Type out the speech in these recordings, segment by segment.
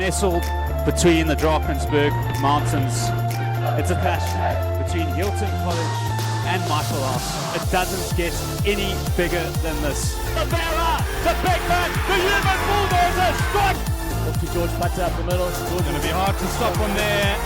nestled between the Drakensberg Mountains. It's a clash between Hilton College and Michaelhouse. It doesn't get any bigger than this. The Barra, the big man, the human bulldozer strike! Off to George Putter up the middle. It's going to be hard to stop on there.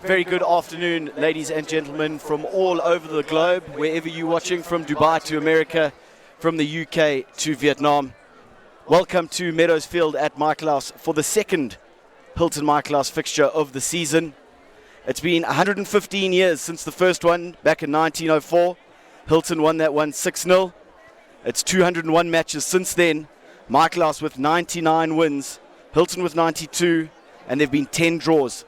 Very good afternoon, ladies and gentlemen, from all over the globe, wherever you're watching, from Dubai to America, from the UK to Vietnam. Welcome to Meadows Field at Michaelhouse for the second Hilton Michaelhouse fixture of the season. It's been 115 years since the first one, back in 1904. Hilton won that one 6-0. It's 201 matches since then. Michaelhouse with 99 wins, Hilton with 92, and there have been 10 draws.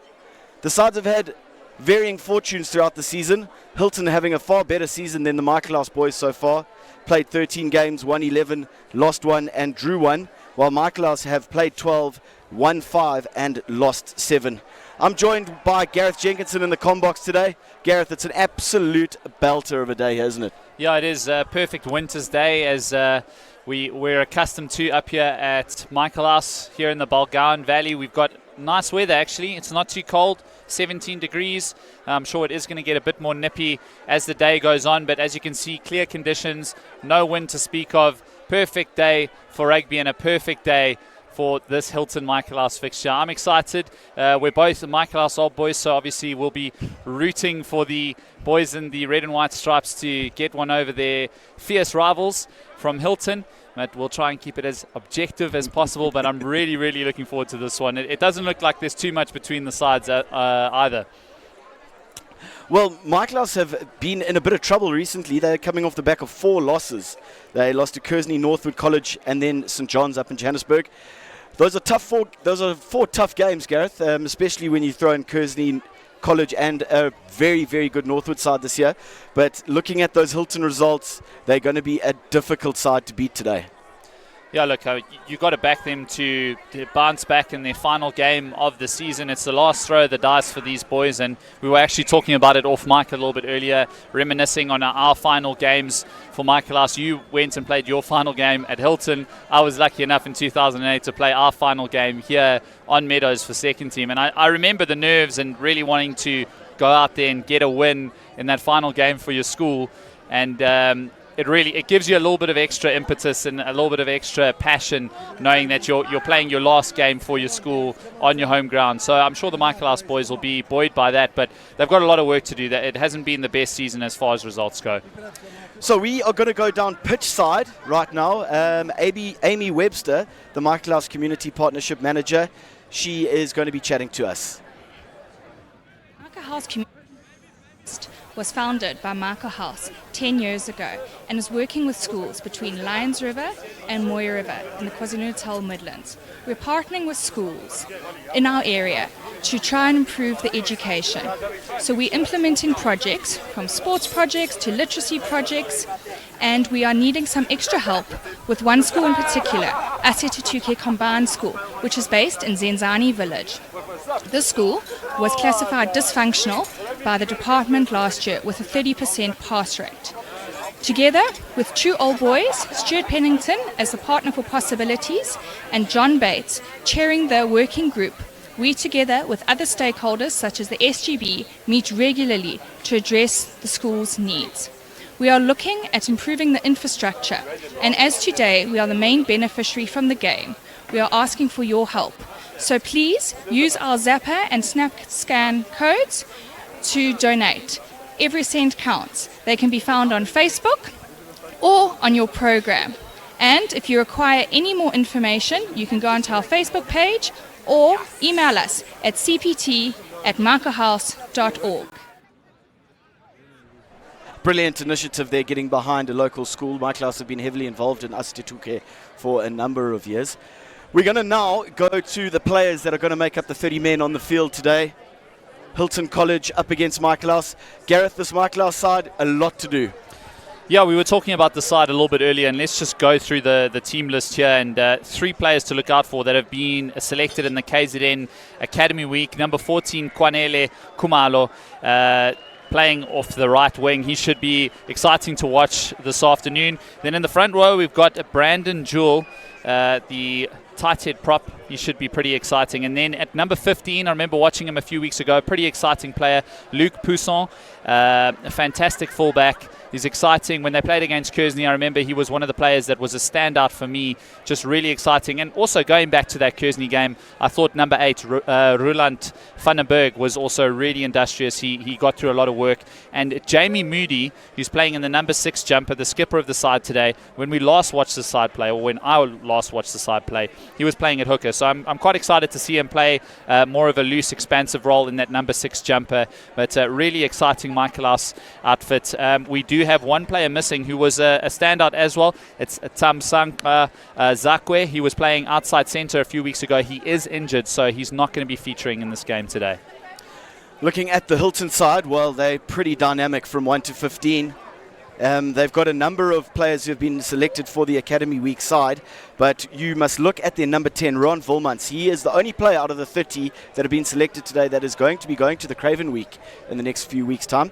The sides have had varying fortunes throughout the season. Hilton having a far better season than the Michaelhouse boys so far. Played 13 games, won 11, lost 1 and drew 1, while Michaelhouse have played 12, won 5 and lost 7. I'm joined by Gareth Jenkinson in the combox today. Gareth, it's an absolute belter of a day, hasn't it? Yeah, it is a perfect winter's day as we're accustomed to up here at Michaelhouse here in the Balgowan Valley. We've got nice weather actually. It's not too cold, 17 degrees. I'm sure it is going to get a bit more nippy as the day goes on, but as you can see, clear conditions, no wind to speak of. Perfect day for rugby and a perfect day for this Hilton Michaelhouse fixture. I'm excited. We're both Michaelhouse old boys, so obviously we'll be rooting for the boys in the red and white stripes to get one over their fierce rivals from Hilton. But we'll try and keep it as objective as possible, but I'm really, really looking forward to this one. It doesn't look like there's too much between the sides either. Well, Michaelhouse have been in a bit of trouble recently. They're coming off the back of 4 losses. They lost to Kearsney, Northwood College, and then St. John's up in Johannesburg. Those are 4 tough games, Gareth, especially when you throw in Kearsney College and a very, very good Northwood side this year. But looking at those Hilton results, they're going to be a difficult side to beat today. Yeah, look, you've got to back them to bounce back in their final game of the season. It's the last throw of the dice for these boys, and we were actually talking about it off mic a little bit earlier, reminiscing on our final games for Michaelhouse. You went and played your final game at Hilton. I was lucky enough in 2008 to play our final game here on Meadows for second team, and I remember the nerves and really wanting to go out there and get a win in that final game for your school, and it gives you a little bit of extra impetus and a little bit of extra passion knowing that you're playing your last game for your school on your home ground. So I'm sure the Michaelhouse boys will be buoyed by that, but they've got a lot of work to do. It hasn't been the best season as far as results go. So we are going to go down pitch side right now. Amy Webster, the Michaelhouse Community Partnership Manager, she is going to be chatting to us. Michaelhouse Community was founded by Michaelhouse 10 years ago and is working with schools between Lions River and Moy River in the KwaZulu-Natal Midlands. We're partnering with schools in our area to try and improve the education. So we're implementing projects from sports projects to literacy projects, and we are needing some extra help with one school in particular, Asetutuke Combined School, which is based in Zenzani Village. This school was classified dysfunctional by the department last year with a 30% pass rate. Together with 2 old boys, Stuart Pennington as the partner for possibilities and John Bates chairing the working group, we together with other stakeholders such as the SGB meet regularly to address the school's needs. We are looking at improving the infrastructure, and as today we are the main beneficiary from the game, we are asking for your help. So please use our Zapper and SnapScan codes to donate. Every cent counts. They can be found on Facebook or on your program. And if you require any more information, you can go onto our Facebook page or email us at cpt@michaelhouse.org. Brilliant initiative there, getting behind a local school. Michaelhouse have been heavily involved in Asetutuke for a number of years. We're going to now go to the players that are going to make up the 30 men on the field today. Hilton College up against Michaelhouse. Gareth, this Michaelhouse side, a lot to do. Yeah, we were talking about the side a little bit earlier, and let's just go through the team list here. And 3 players to look out for that have been selected in the KZN Academy Week. Number 14, Kwanele Kumalo. playing off the right wing. He should be exciting to watch this afternoon. Then in the front row, we've got Brandon Jewell, the tight head prop. He should be pretty exciting. And then at number 15, I remember watching him a few weeks ago, pretty exciting player, Luc Poussin, a fantastic fullback. He's exciting. When they played against Kersney, I remember he was one of the players that was a standout for me, just really exciting. And also going back to that Kersney game, I thought number 8, Roland van den Berg, was also really industrious. He got through a lot of work. And Jamie Moody, who's playing in the number 6 jumper, the skipper of the side today, when we last watched the side play, or when I last watched the side play, he was playing at hooker. So I'm quite excited to see him play more of a loose, expansive role in that number 6 jumper. But really exciting Michaelhouse outfit. We do have one player missing who was a standout as well. It's Tamsanqa Zakwe. He was playing outside centre a few weeks ago. He is injured, so he's not going to be featuring in this game today. Looking at the Hilton side, well, they're pretty dynamic from 1 to 15. They've got a number of players who have been selected for the Academy Week side, but you must look at their number 10, Ron Volmans. He is the only player out of the 30 that have been selected today that is going to be going to the Craven Week in the next few weeks' time.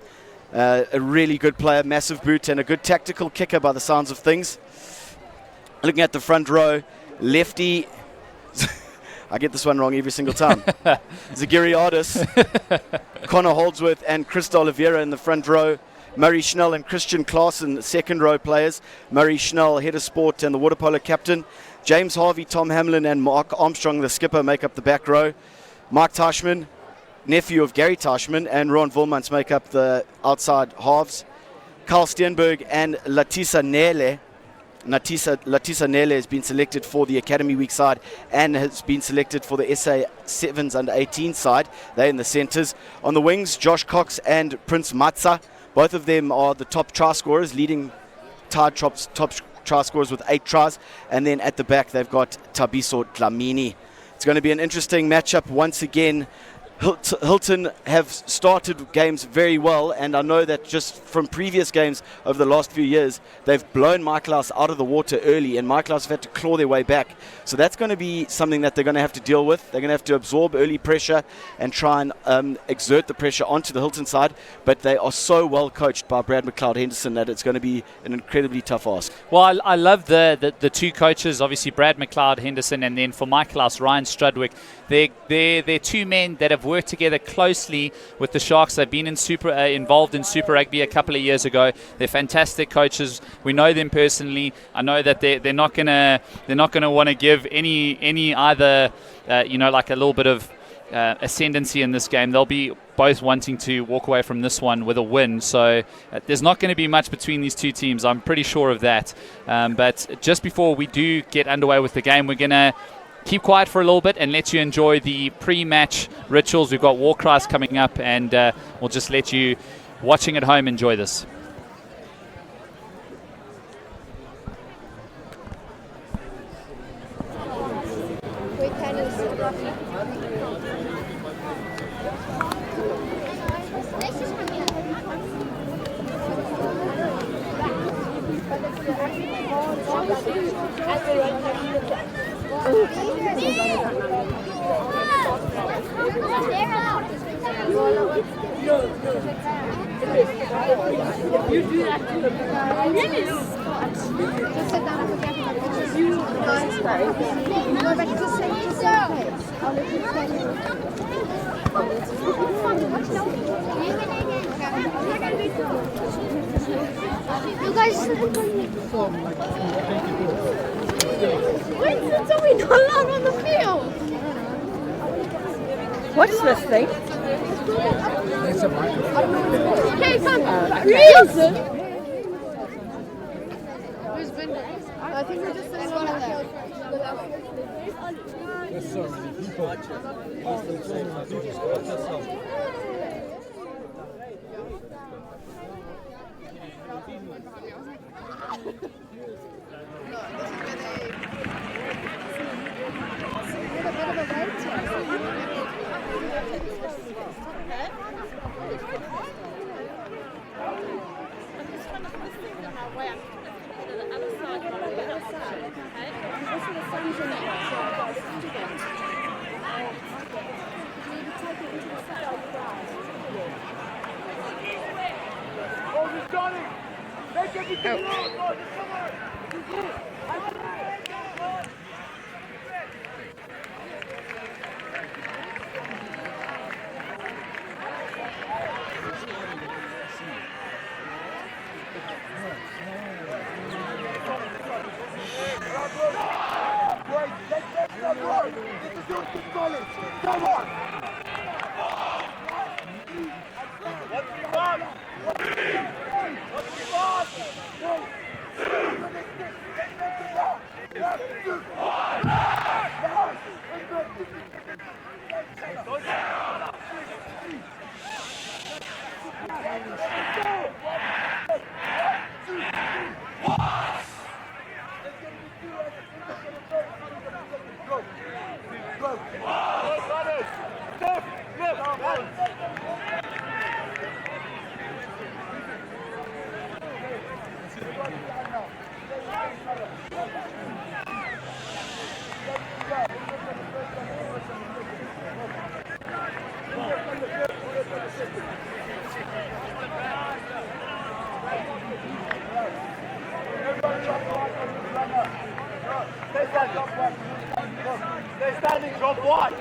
A really good player, massive boot, and a good tactical kicker by the sounds of things. Looking at the front row, lefty, I get this one wrong every single time. Zagiriadis, Connor Holdsworth, and Chris Oliveira in the front row. Murray Schnell and Christian Klaassen, second row players. Murray Schnell, head of sport and the water polo captain. James Harvey, Tom Hamlin, and Mark Armstrong, the skipper, make up the back row. Mark Teichmann, nephew of Gary Teichmann, and Ron Volmans make up the outside halves. Carl Steenberg and Latisa Nele. Latisa Nele has been selected for the Academy Week side and has been selected for the SA 7s under 18 side. They're in the centres. On the wings, Josh Cox and Prince Matza. Both of them are the top try scorers, leading tied top try scorers with 8 tries. And then at the back, they've got Tabiso Dlamini. It's going to be an interesting matchup once again. Hilton have started games very well, and I know that just from previous games over the last few years, they've blown Michaelhouse out of the water early, and Michaelhouse have had to claw their way back. So that's going to be something that they're going to have to deal with. They're going to have to absorb early pressure and try and exert the pressure onto the Hilton side, but they are so well coached by Brad McLeod Henderson that it's going to be an incredibly tough ask. Well, I love the two coaches, obviously Brad McLeod Henderson, and then for Michaelhouse, Ryan Strudwick. They're two men that have worked together closely with the Sharks. They've been involved in Super Rugby a couple of years ago. They're fantastic coaches. We know them personally. I know that they're not gonna want to give any either like a little bit of ascendancy in this game. They'll be both wanting to walk away from this one with a win. So there's not going to be much between these two teams. I'm pretty sure of that. But just before we do get underway with the game, we're going to keep quiet for a little bit and let you enjoy the pre-match rituals. We've got war cries coming up, and we'll just let you, watching at home, enjoy this. You do that to the yes. Just sit down and forget about it. You guys go back to the same place. I'll let you stand here. You guys wait, since are we not allowed on the field? What's this thing? It's a microphone. Okay, come. Reason. Who's been there? I think we're just sitting on there. There's so many people. Stay standing, drop one.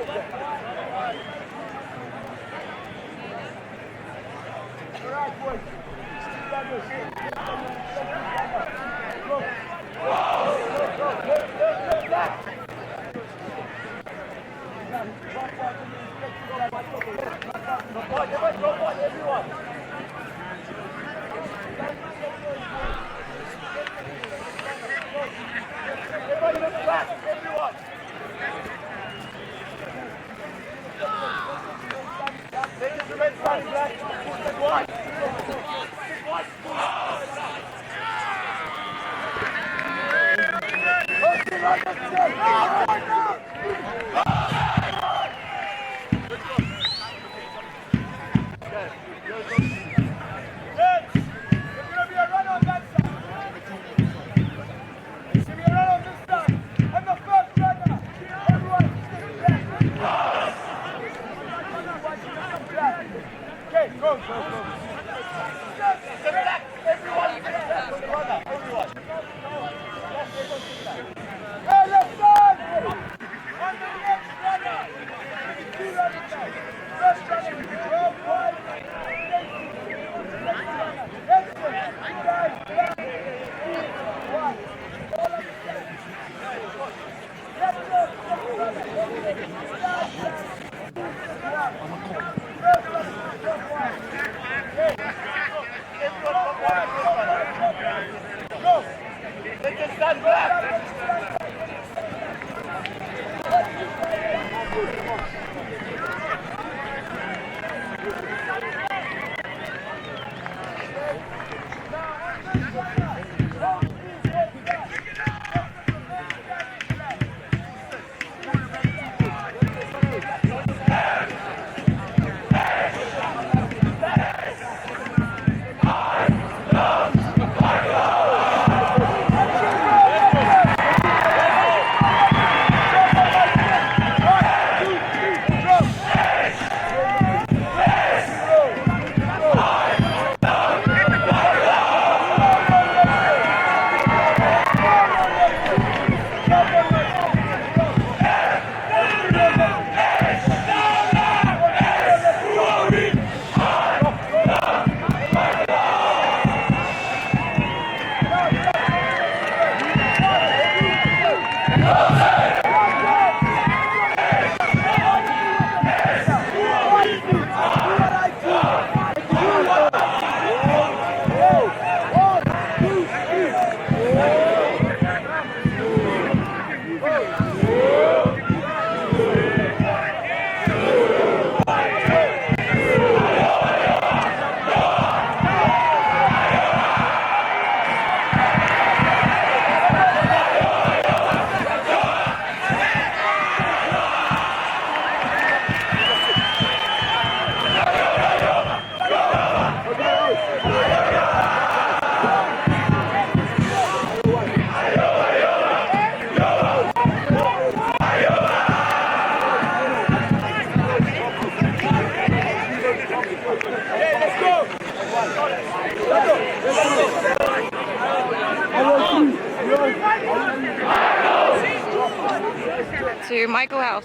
To Michaelhouse.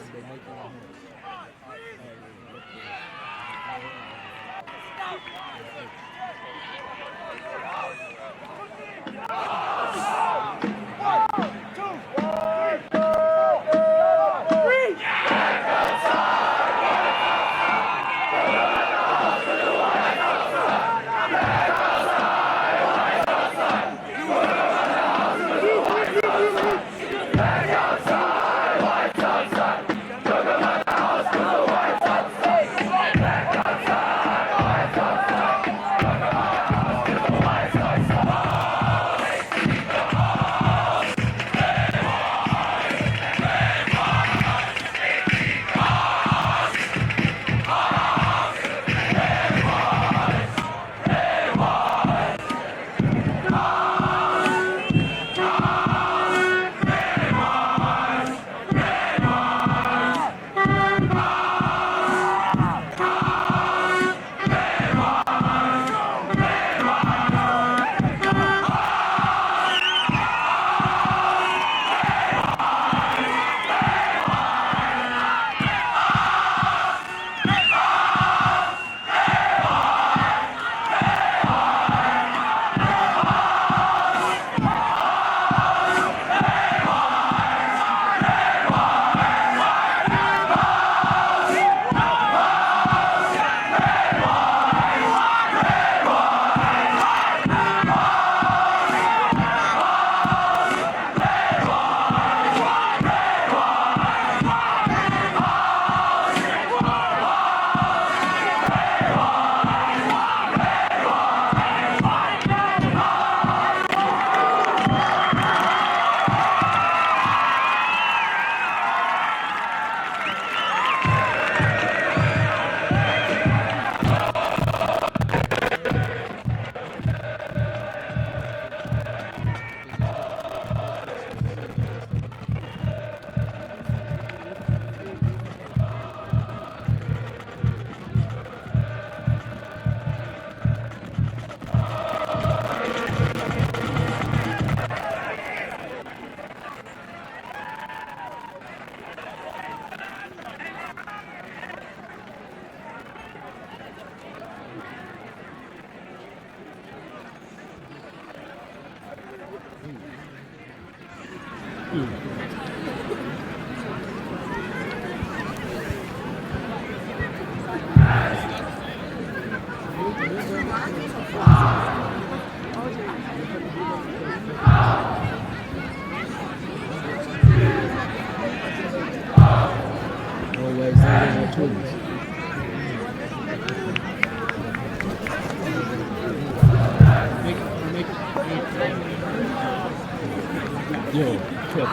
Yo, I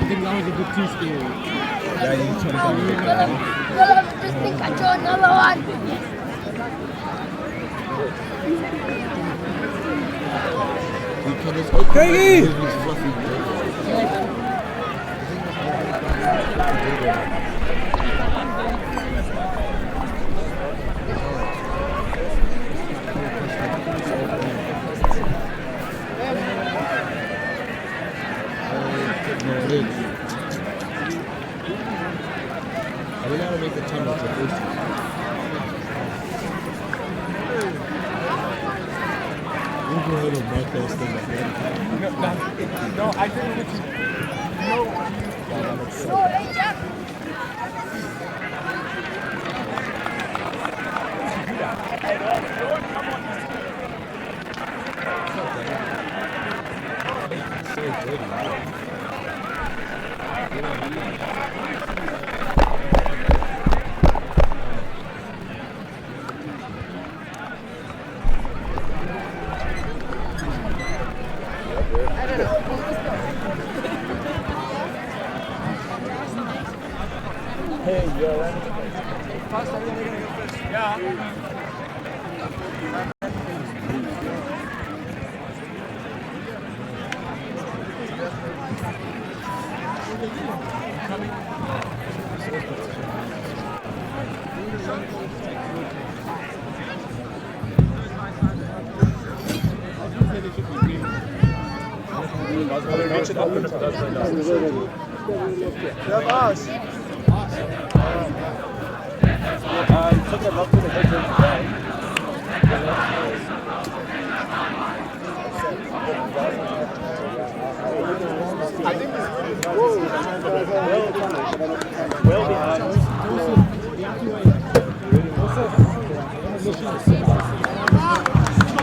think that was a bit too scary. Yeah, you try to Another one. Craigie! I don't know how to make the tunnel to first. We'll go ahead and mark those things like that. No, I didn't get to know. Hey, you alright? Yeah.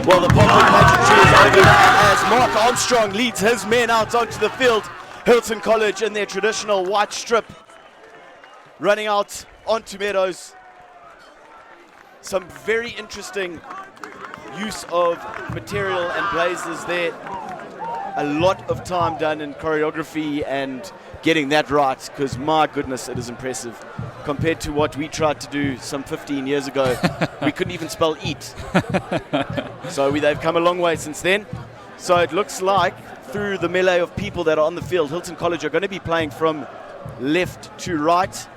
Well, the popular pageantry is over as Mark Armstrong leads his men out onto the field. Hilton College in their traditional white strip, running out onto Meadows. Some very interesting use of material and blazers there. A lot of time done in choreography and getting that right, because my goodness, it is impressive. Compared to what we tried to do some 15 years ago, we couldn't even spell eat. So they've come a long way since then. So it looks like through the melee of people that are on the field, Hilton College are going to be playing from left to right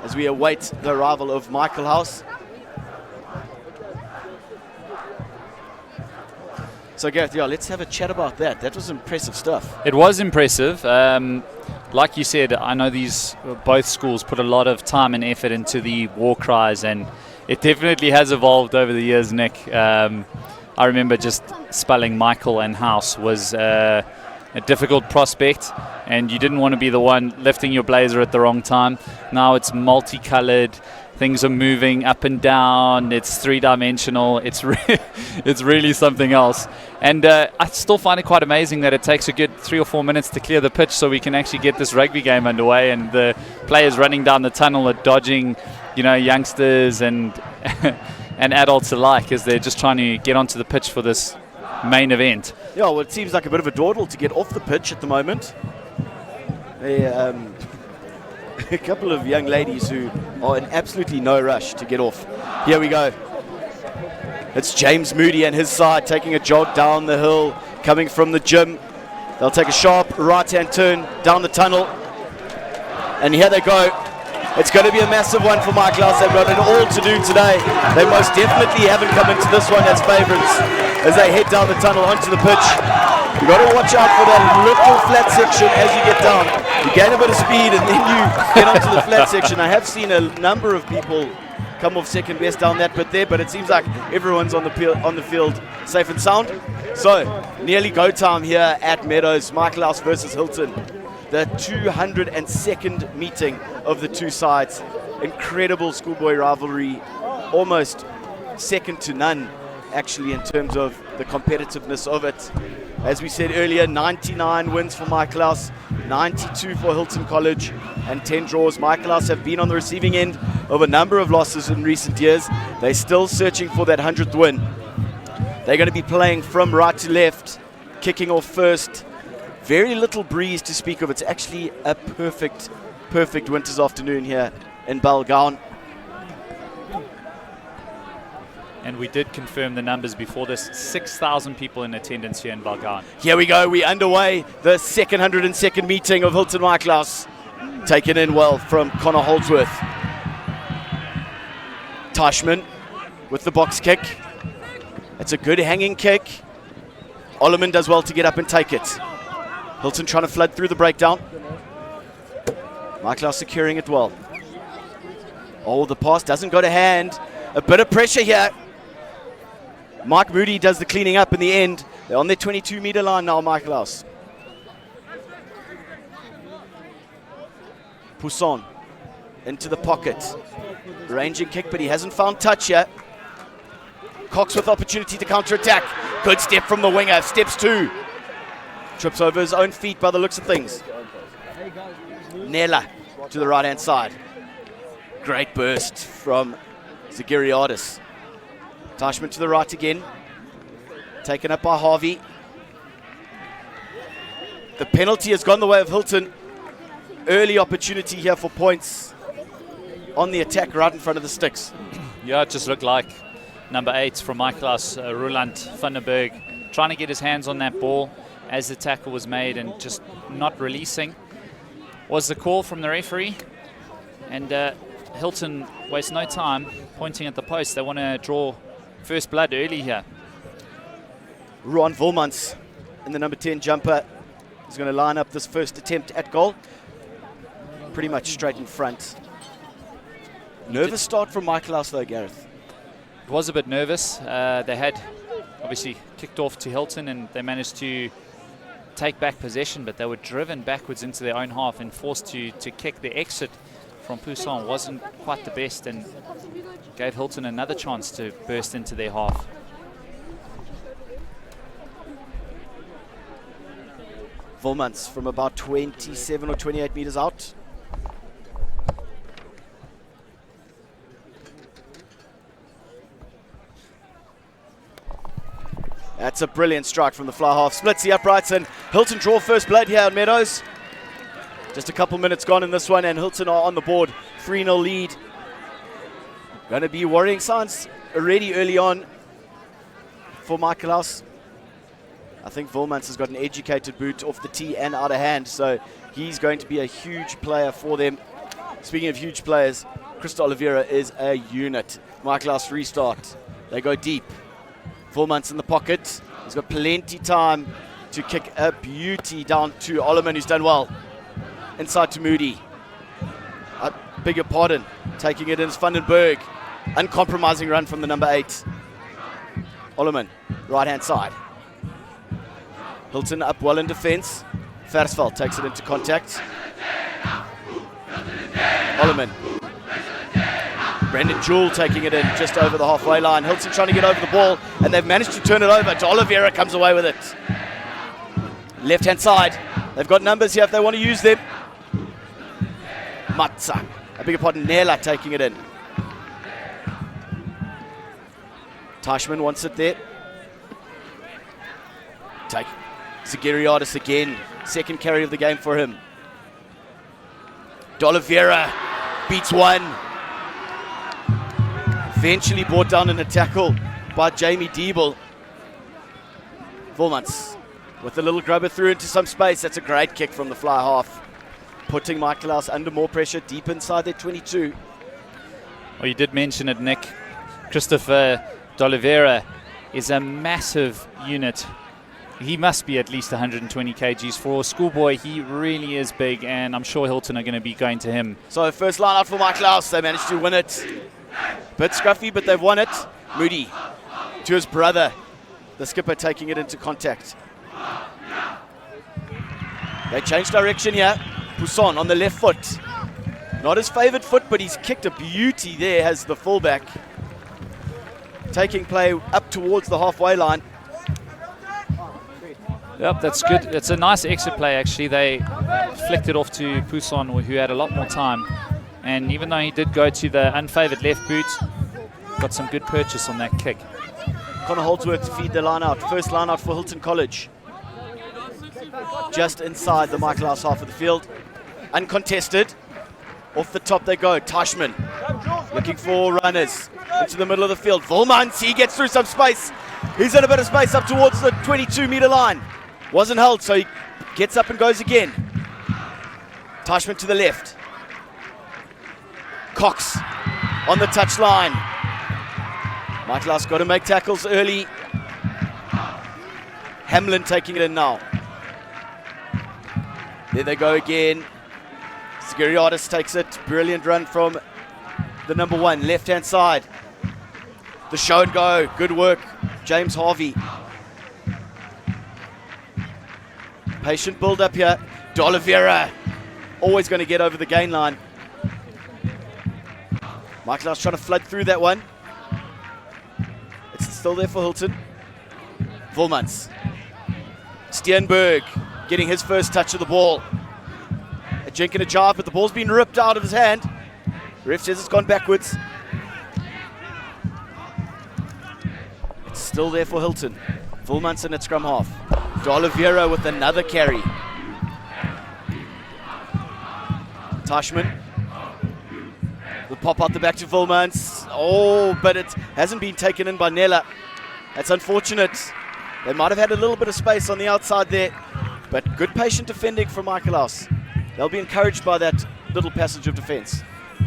as we await the arrival of Michaelhouse. So Gareth, yeah, let's have a chat about that. That was impressive stuff. It was impressive. Like you said, I know both schools put a lot of time and effort into the war cries, and it definitely has evolved over the years, Nick. I remember just spelling Michael and House was a difficult prospect, and you didn't want to be the one lifting your blazer at the wrong time. Now it's multicolored. Things are moving up and down. It's three-dimensional. It's really something else. And I still find it quite amazing that it takes a good 3 or 4 minutes to clear the pitch so we can actually get this rugby game underway. And the players running down the tunnel are dodging, youngsters and and adults alike as they're just trying to get onto the pitch for this main event. Yeah, well, it seems like a bit of a dawdle to get off the pitch at the moment. A couple of young ladies who are in absolutely no rush to get off. Here we go. It's James Moody and his side taking a jog down the hill, coming from the gym. They'll take a sharp right-hand turn down the tunnel. And here they go. It's going to be a massive one for Michaelhouse. They've got it all to do today. They most definitely haven't come into this one as favourites as they head down the tunnel onto the pitch. You've got to watch out for that little flat section as you get down. You gain a bit of speed and then you get onto the flat section. I have seen a number of people come off second best down that bit there, but it seems like everyone's on the field safe and sound. So, nearly go time here at Meadows. Michaelhouse versus Hilton. The 202nd meeting of the two sides. Incredible schoolboy rivalry, almost second to none actually in terms of the competitiveness of it. As we said earlier, 99 wins for Michaelhouse, 92 for Hilton College, and 10 draws. Michaelhouse have been on the receiving end of a number of losses in recent years. They're still searching for that 100th win. They're going to be playing from right to left, kicking off first. Very little breeze to speak of. It's actually a perfect winter's afternoon here in Balgowan. And we did confirm the numbers before this. 6,000 people in attendance here in Balgowan. Here we go. We're underway. The second 102nd meeting of Hilton Michaelhouse. Taken in well from Connor Holdsworth. Tashman with the box kick. It's a good hanging kick. Ollerman does well to get up and take it. Hilton trying to flood through the breakdown. Michaelhouse securing it well. Oh, the pass doesn't go to hand. A bit of pressure here. Mike Moody does the cleaning up in the end. They're on their 22-meter line now, Michaelhouse. Pousson into the pocket. Ranging kick, but he hasn't found touch yet. Cox with opportunity to counter-attack. Good step from the winger. Steps two. Trips over his own feet by the looks of things. Nella to the right-hand side. Great burst from Zagiriadis. Tashman to the right again. Taken up by Harvey. The penalty has gone the way of Hilton. Early opportunity here for points on the attack right in front of the sticks. Yeah, it just looked like number 8 from Michaelhouse, Roland Vandenberg, trying to get his hands on that ball as the tackle was made and just not releasing. Was the call from the referee. And Hilton wastes no time pointing at the post. They want to draw first blood early here. Ron Volmans in the number 10 jumper, is going to line up this first attempt at goal. Pretty much straight in front. Nervous start from Michaelhouse though, Gareth. It was a bit nervous. They had obviously kicked off to Hilton and they managed to take back possession, but they were driven backwards into their own half and forced to kick. The exit from Poussin wasn't quite the best and gave Hilton another chance to burst into their half. Volmans from about 27 or 28 meters out. That's a brilliant strike from the fly half. Splits the uprights and Hilton draw first blood here on Meadows. Just a couple minutes gone in this one and Hilton are on the board. 3-0 lead. Going to be worrying signs already early on for Michaelhouse. I think Volmans has got an educated boot off the tee and out of hand, so he's going to be a huge player for them. Speaking of huge players, Christo Oliveira is a unit. Michaelhouse restart. They go deep. Volmans in the pocket. He's got plenty time to kick a beauty down to Ollerman, who's done well. Inside to Moody. Beg your pardon. Taking it in is Vandenberg. Uncompromising run from the number 8. Ollerman, right-hand side. Hilton up well in defense. Versveld takes it into contact. Ollerman. Brendan Jewell taking it in just over the halfway line. Hilton trying to get over the ball, and they've managed to turn it over. To Oliveira comes away with it. Left-hand side. They've got numbers here if they want to use them. Matza. I beg your pardon, Nela taking it in. Tashman wants it there. Take Zagiriadis again. Second carry of the game for him. D'Oliveira beats one. Eventually brought down in a tackle by Jamie Diebel. Volmans with a little grubber through into some space. That's a great kick from the fly half. Putting Michaelhouse under more pressure deep inside their 22. Well, you did mention it, Nick. Christopher D'Oliveira is a massive unit. He must be at least 120 kgs. For a schoolboy, he really is big, and I'm sure Hilton are going to be going to him. So first line out for Michaelhouse. They managed to win it. Bit scruffy, but they've won it. Moody to his brother. The skipper taking it into contact. They change direction here. Poussin on the left foot. Not his favoured foot, but he's kicked a beauty there, has the fullback. Taking play up towards the halfway line. Yep, that's good. It's a nice exit play, actually. They flicked it off to Poussin, who had a lot more time. And even though he did go to the unfavoured left boot, got some good purchase on that kick. Connor Holdsworth to feed the line out. First line out for Hilton College. Just inside the Michaelhouse half of the field. Uncontested. Off the top they go. Tashman looking for runners into the middle of the field. Volmans, he gets through some space. He's in a bit of space up towards the 22-meter line. Wasn't held, so he gets up and goes again. Tashman to the left. Cox on the touchline. Michaelhouse got to make tackles early. Hamlin taking it in now. There they go again. Zagiriadis takes it. Brilliant run from the number 1, left-hand side. The show and go. Good work, James Harvey. Patient build up here. D'Oliveira always going to get over the gain line. Michaelhouse trying to flood through that one. It's still there for Hilton. Volmans. Steenberg getting his first touch of the ball. A jink and a jive, but the ball's been ripped out of his hand. Ref says it's gone backwards. It's still there for Hilton. Volmans in at scrum half. D'Oliveira with another carry. Tashman. Will pop out the back to Volmans. Oh, but it hasn't been taken in by Nella. That's unfortunate. They might have had a little bit of space on the outside there, but good patient defending from Michaelhouse. They'll be encouraged by that little passage of defense.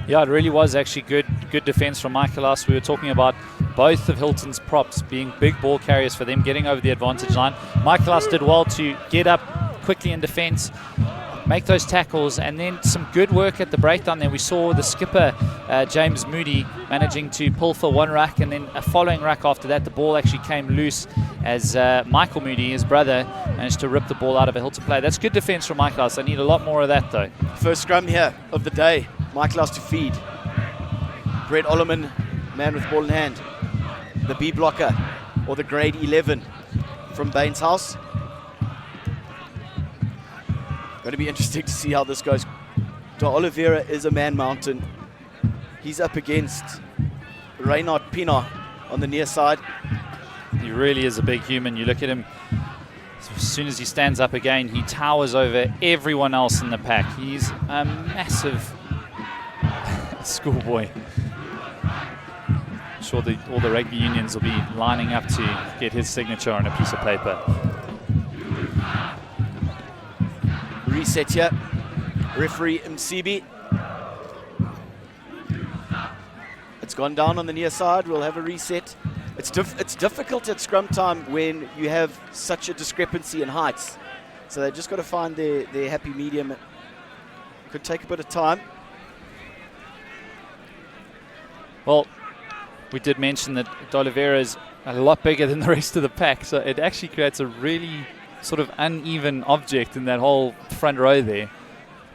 Yeah, it really was actually good defense from Michaelhouse. We were talking about both of Hilton's props being big ball carriers for them, getting over the advantage line. Michaelhouse did well to get up quickly in defense, make those tackles, and then some good work at the breakdown there. We saw the skipper, James Moody, managing to pull for one ruck, and then a following ruck after that. The ball actually came loose as Michael Moody, his brother, managed to rip the ball out of a Hilton play. That's good defense from Michaelhouse. They need a lot more of that, though. First scrum here of the day. Michaelhouse to feed. Brett Ollerman, man with ball in hand. The B blocker, or the grade 11 from Baines House. Going to be interesting to see how this goes. De Oliveira is a man mountain. He's up against Reynard Pina on the near side. He really is a big human. You look at him, as soon as he stands up again, he towers over everyone else in the pack. He's a massive schoolboy. I'm sure all the rugby unions will be lining up to get his signature on a piece of paper. Reset here. Referee Msibi. It's gone down on the near side. We'll have a reset. It's difficult at scrum time when you have such a discrepancy in heights. So they've just got to find their happy medium. It could take a bit of time. Well, we did mention that De Oliveira is a lot bigger than the rest of the pack, so it actually creates a really sort of uneven object in that whole front row there,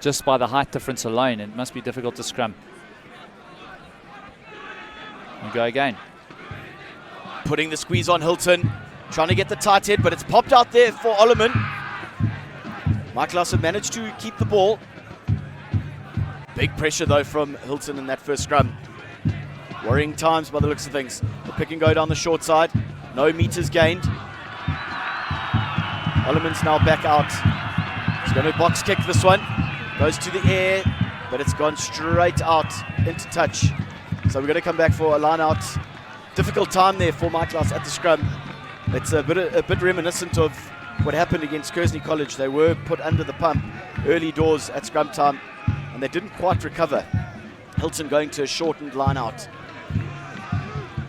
just by the height difference alone. It must be difficult to scrum. We go again. Putting the squeeze on Hilton, trying to get the tight head, but it's popped out there for Ollerman. Michaelhouse have managed to keep the ball. Big pressure though from Hilton in that first scrum. Worrying times by the looks of things. The pick and go down the short side. No meters gained. Ollerman's now back out. He's going to box kick this one. Goes to the air, but it's gone straight out into touch. So we're going to come back for a line out. Difficult time there for Michaelhouse at the scrum. It's a bit reminiscent of what happened against Kearsney College. They were put under the pump early doors at scrum time, and they didn't quite recover. Hilton going to a shortened line out.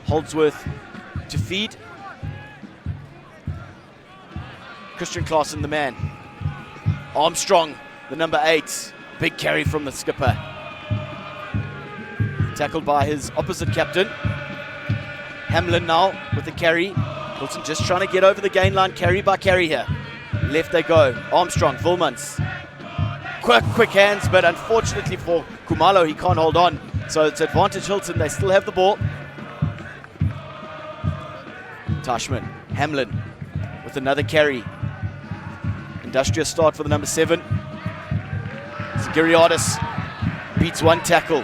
Holdsworth to feed. Christian Klaassen, the man. Armstrong, the number 8. Big carry from the skipper. Tackled by his opposite captain. Hamlin now with the carry. Hilton just trying to get over the gain line, carry by carry here. Left they go. Armstrong, Vilmans. Quick hands, but unfortunately for Kumalo, he can't hold on. So it's advantage Hilton. They still have the ball. Tashman, Hamlin with another carry. Industrious start for the number 7. Zagiriadis beats one tackle.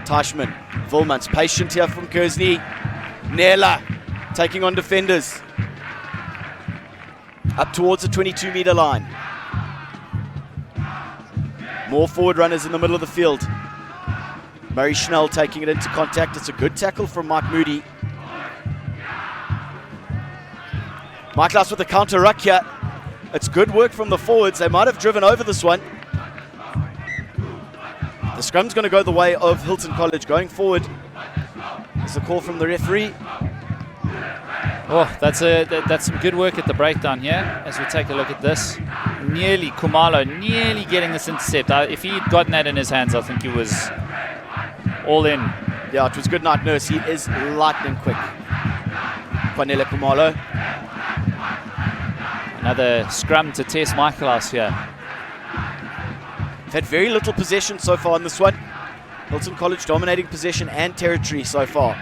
Tashman, Vilmans, patient here from Kearsney. Nela taking on defenders. Up towards the 22-meter line. More forward runners in the middle of the field. Murray Schnell taking it into contact. It's a good tackle from Mike Moody. Michaelhouse with the counter ruck here. It's good work from the forwards. They might have driven over this one. The scrum's going to go the way of Hilton College. Going forward, there's a call from the referee. Oh, that's some good work at the breakdown here. As we take a look at this, Kumalo nearly getting this intercept. If he'd gotten that in his hands, I think he was all in. Yeah, it was good night, Nurse. He is lightning quick. Kwanele Kumalo. Another scrum to test Michaelhouse here. They've had very little possession so far in this one. Hilton College dominating possession and territory so far.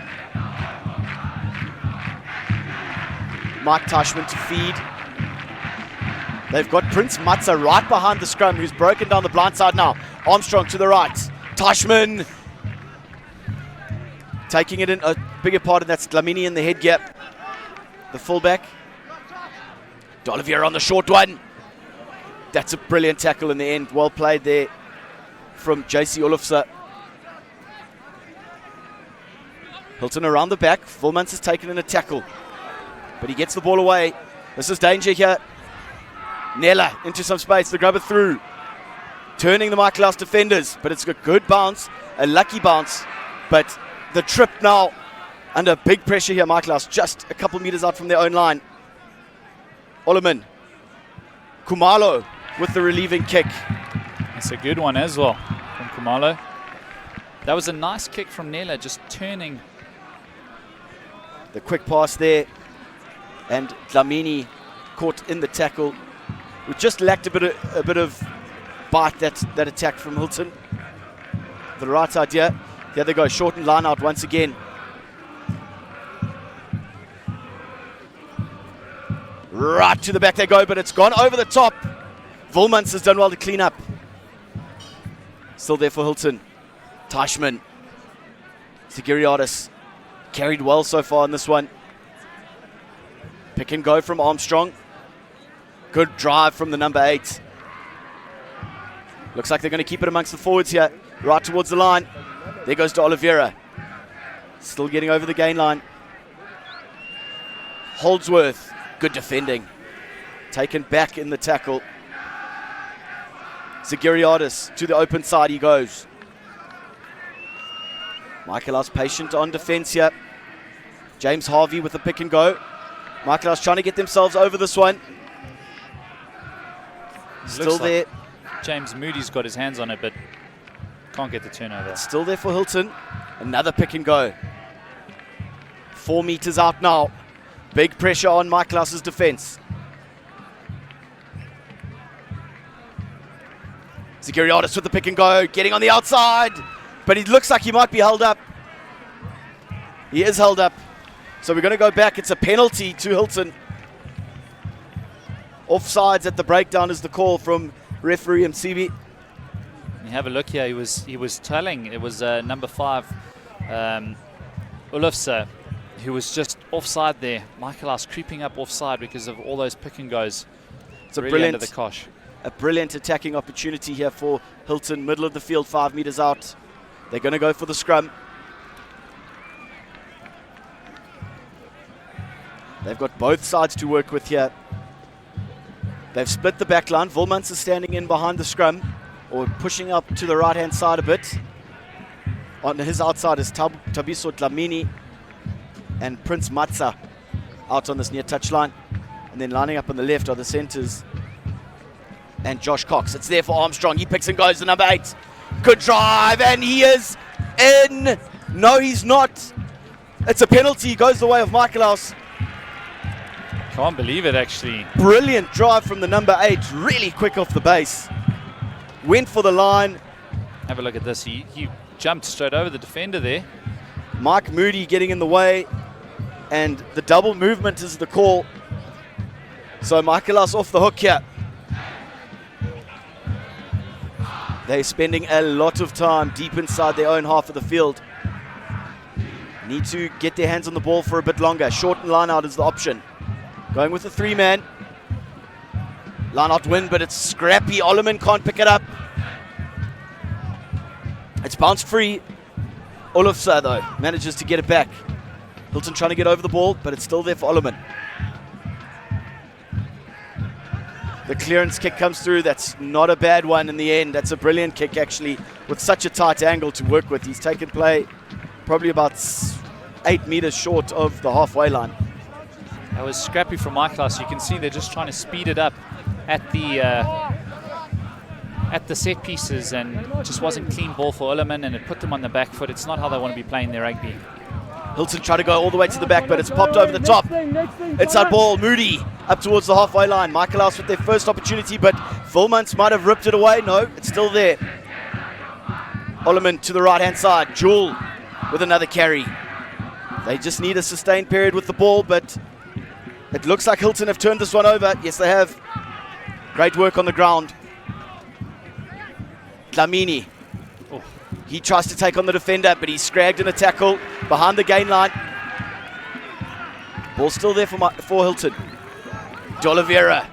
Mike Tashman to feed. They've got Prince Matza right behind the scrum, who's broken down the blind side now. Armstrong to the right. Tashman taking it in a bigger part, and that's Dlamini in the head gap. The fullback. De Oliveira on the short one. That's a brilliant tackle in the end. Well played there from JC Olofse. Hilton around the back. Vilmans has taken in a tackle, but he gets the ball away. This is danger here. Nella into some space. The grubber through. Turning the Michaelhouse defenders, but it's a good bounce. A lucky bounce. But the trip now Under big pressure here, Michaelhouse just a couple meters out from their own line. Oliman. Kumalo with the relieving kick. That's a good one as well from Kumalo. That was a nice kick from Nela, just turning. The quick pass there. And Dlamini caught in the tackle. We just lacked a bit of bite, that attack from Hilton. The right idea. Here they go, shortened line out once again. Right to the back they go, but it's gone over the top. Volmans has done well to clean up. Still there for Hilton. Teichmann. Sigiriadis carried well so far in this one. Pick and go from Armstrong. Good drive from the number 8. Looks like they're going to keep it amongst the forwards here. Right towards the line. There goes to Oliveira. Still getting over the gain line. Holdsworth. Good defending. Taken back in the tackle. Sigiriadis to the open side he goes. Michaelhouse patient on defense here. James Harvey with the pick and go. Michaelhouse trying to get themselves over this one. Still there. James Moody's got his hands on it, but can't get the turnover. Still there for Hilton. Another pick and go. 4 meters out now. Big pressure on Michaelhouse's defense. Sigiriadis with the pick and go, getting on the outside, but he looks like he might be held up. He is held up. So we're going to go back. It's a penalty to Hilton. Offsides at the breakdown is the call from referee Msibi. You have a look here. He was telling. It was number 5, Olufse, who was just offside there. Michaelhouse creeping up offside because of all those pick and goes. It's a really brilliant, under the cosh. A brilliant attacking opportunity here for Hilton. Middle of the field, 5 meters out. They're going to go for the scrum. They've got both sides to work with here. They've split the back line. Volmans is standing in behind the scrum, or pushing up to the right-hand side a bit. On his outside is Tabiso Dlamini and Prince Matza out on this near touchline. And then lining up on the left are the centres and Josh Cox. It's there for Armstrong. He picks and goes to number 8. Good drive, and he is in. No, he's not. It's a penalty. He goes the way of Michaelhouse. Can't believe it, actually. Brilliant drive from the number 8. Really quick off the base. Went for the line. Have a look at this. He jumped straight over the defender there. Mike Moody getting in the way, and the double movement is the call. So Michaelhouse off the hook here. They're spending a lot of time deep inside their own half of the field. Need to get their hands on the ball for a bit longer. Shorten line out is the option. Going with the 3-man. Line out win, but it's scrappy. Oliman can't pick it up. It's bounced free. Olufse, though, manages to get it back. Hilton trying to get over the ball, but it's still there for Oliman. The clearance kick comes through. That's not a bad one in the end. That's a brilliant kick, actually, with such a tight angle to work with. He's taken play probably about 8 meters short of the halfway line. That was scrappy from Michaelhouse. You can see they're just trying to speed it up at the set pieces, and just wasn't clean ball for Ullerman, and it put them on the back foot. It's not how they want to be playing their rugby. Hilton trying to go all the way to the back, but it's popped over the top. Inside ball, Moody up towards the halfway line. Michaelhouse with their first opportunity, but Volmans might have ripped it away. No, it's still there. Ollerman to the right-hand side. Jewel with another carry. They just need a sustained period with the ball, but it looks like Hilton have turned this one over. Yes, they have. Great work on the ground. Dlamini. Oh. He tries to take on the defender, but he's scragged in a tackle behind the gain line. Ball still there for Hilton. D'Oliveira.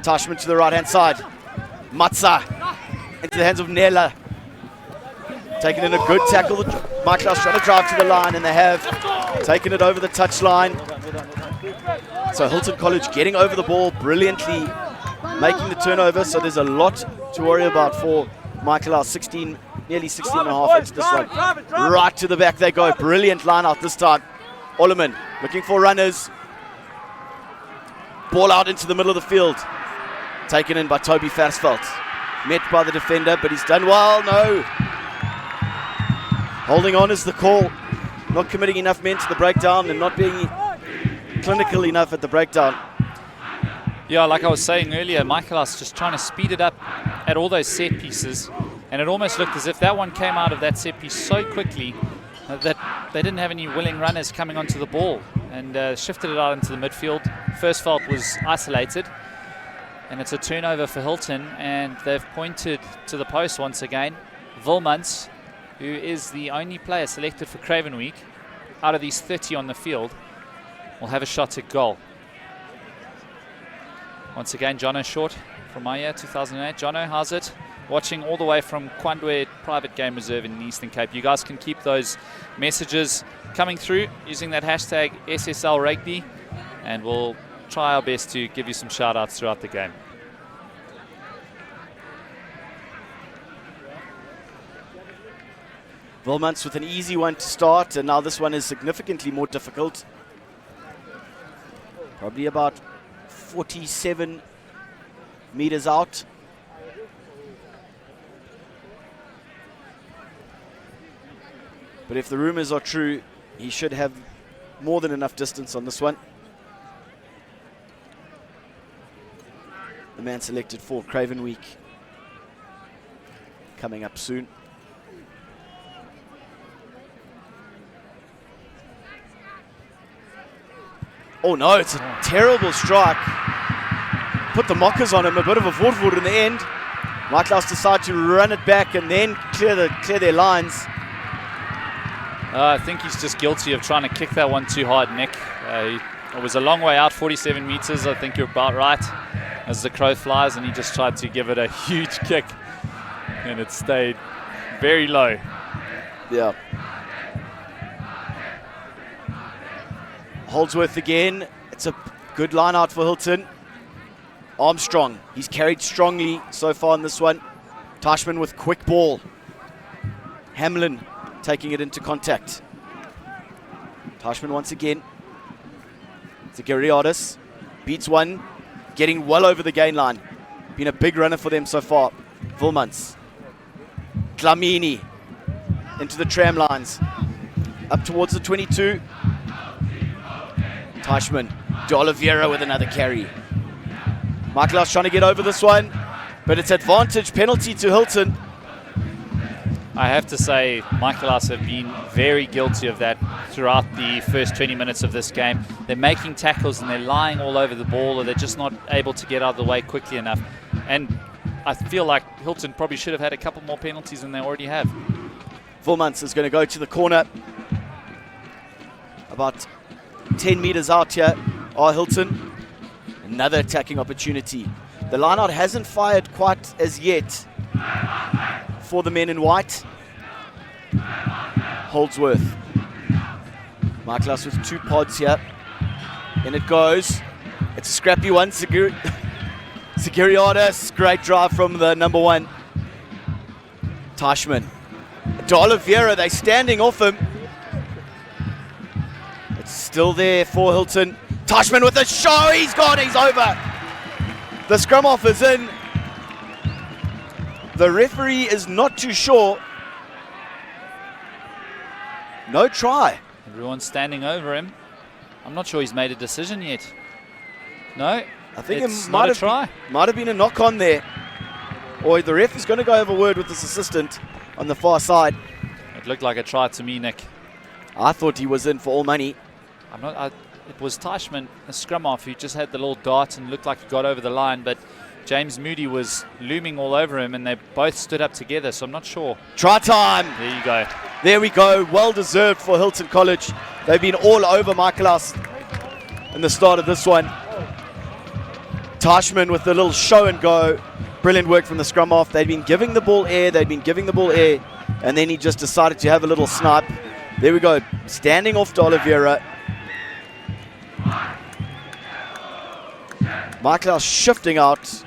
Teichmann to the right-hand side. Matza into the hands of Nela. Taking in a good tackle. Michaelhouse trying to drive to the line, and they have taken it over the touchline. So Hilton College getting over the ball brilliantly, making the turnover. So there's a lot to worry about for Michaelhouse. nearly 16 and a half into this one. Right to the back they go. Brilliant line out this time. Ollerman looking for runners. Ball out into the middle of the field. Taken in by Toby Versveld. Met by the defender, but he's done well. No. Holding on is the call. Not committing enough men to the breakdown and not being clinical enough at the breakdown. Yeah, like I was saying earlier, Michaelhouse just trying to speed it up at all those set pieces. And it almost looked as if that one came out of that set piece so quickly that they didn't have any willing runners coming onto the ball, and shifted it out into the midfield. Versveld was isolated, and it's a turnover for Hilton, and they've pointed to the post once again. Wilmans, who is the only player selected for Craven Week out of these 30 on the field, will have a shot at goal. Once again, Jono Short from my year, 2008. Jono, how's it? Watching all the way from Kwandwe Private Game Reserve in the Eastern Cape. You guys can keep those messages coming through using that hashtag SSL Rugby, and we'll try our best to give you some shout outs throughout the game. Wilmans with an easy one to start, and now this one is significantly more difficult. Probably about 47 meters out. But if the rumors are true, he should have more than enough distance on this one. The man selected for Craven Week coming up soon. Oh no, it's a terrible strike. Put the mockers on him, a bit of a voorvoer in the end. Michaelhouse decide to run it back and then clear their lines. I think he's just guilty of trying to kick that one too hard, Nick. It was a long way out, 47 meters. I think you're about right as the crow flies, and he just tried to give it a huge kick, and it stayed very low. Yeah. Holdsworth again. It's a good line out for Hilton. Armstrong, he's carried strongly so far in this one. Tashman with quick ball. Hamlin taking it into contact. Tashman once again. Zagariadis beats one, getting well over the gain line. Been a big runner for them so far. Wilmans. Dlamini into the tram lines. Up towards the 22. Tashman. De Oliveira with another carry. Michaelhouse trying to get over this one, but it's advantage penalty to Hilton. I have to say, Michaelhouse have been very guilty of that throughout the first 20 minutes of this game. They're making tackles and they're lying all over the ball, or they're just not able to get out of the way quickly enough. And I feel like Hilton probably should have had a couple more penalties than they already have. Wilmans is going to go to the corner. About 10 meters out here are Hilton. Another attacking opportunity. The lineout hasn't fired quite as yet for the men in white. Holdsworth. Michaelhouse with two pods here. In it goes. It's a scrappy one. Zagariadis. Great drive from the number one. Tashman. De Oliveira, they're standing off him. It's still there for Hilton. Tashman with a show. He's gone. He's over. The scrum off is in. The referee is not too sure. No try. Everyone's standing over him. I'm not sure he's made a decision yet. No, I think it's it not a try. Might have been a knock on there. Or the ref is going to go over word with his assistant on the far side. It looked like a try to me, Nick. I thought he was in for all money. It was Tashman, a scrum off, who just had the little dart and looked like he got over the line, but James Moody was looming all over him, and they both stood up together, so I'm not sure. Try time. There you go. There we go. Well deserved for Hilton College. They've been all over Michaelhouse in the start of this one. Tashman with the little show and go. Brilliant work from the scrum off. They'd been giving the ball air. And then he just decided to have a little snipe. There we go. Standing off De Oliveira. Michaelhouse shifting out.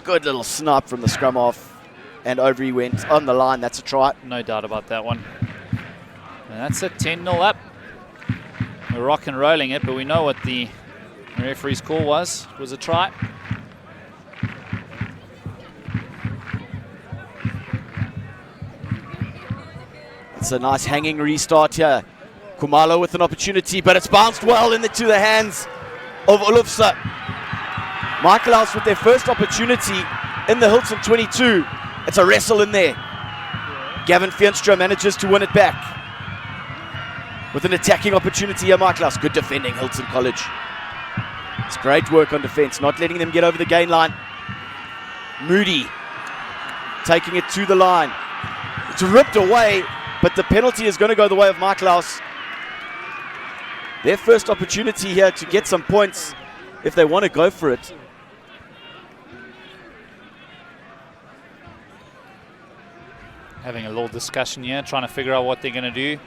Good little snipe from the scrum off. and over he went on the line. That's a try. No doubt about that one. And that's it, 10-0 up. We're rock and rolling it, but we know what the referee's call was. It was a try. It's a nice hanging restart here. Khumalo with an opportunity, but it's bounced well into the hands of Olufse. Michaelhouse with their first opportunity in the Hilton 22. It's a wrestle in there. Gavin Feenstra manages to win it back. With an attacking opportunity here, Michaelhouse. Good defending, Hilton College. It's great work on defense, not letting them get over the gain line. Moody taking it to the line. It's ripped away, but the penalty is going to go the way of Michaelhouse. Their first opportunity here to get some points if they want to go for it. Having a little discussion here, trying to figure out what they're going to do.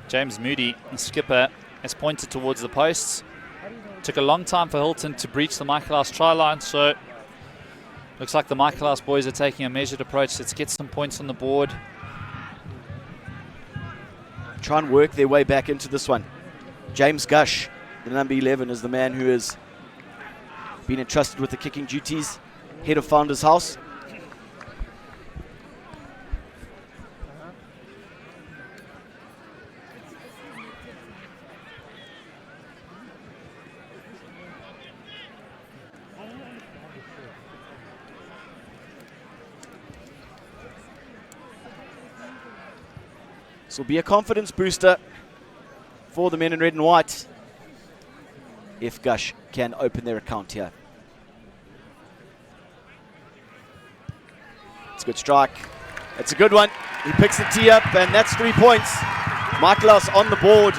James Moody, the skipper, has pointed towards the posts. Took a long time for Hilton to breach the Michaelhouse try line, so looks like the Michaelhouse boys are taking a measured approach. Let's get some points on the board. Try and work their way back into this one. James Gush, the number 11, is the man who has been entrusted with the kicking duties, head of Founders House. This will be a confidence booster for the men in red and white if Gush can open their account here. It's a good strike. It's a good one. He picks the tee up, and that's 3 points. Michaelhouse on the board.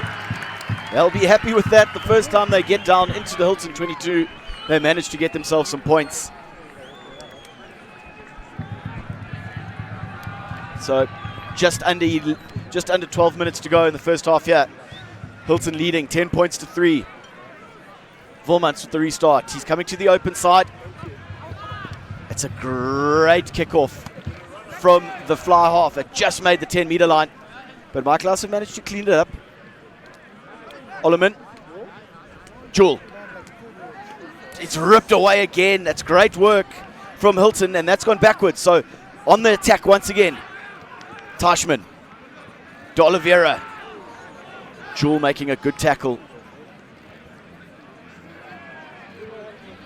They'll be happy with that. The first time they get down into the Hilton 22, they managed to get themselves some points. So just under 12 minutes to go in the first half here. Hilton leading 10 points to 3. Volmans with the restart. He's coming to the open side. It's a great kickoff from the fly half. It just made the 10-meter line, but Michaelhouse have managed to clean it up. Ollerman. Jewel. It's ripped away again. That's great work from Hilton, and that's gone backwards. So on the attack once again. Tashman. De Oliveira. Jewel making a good tackle.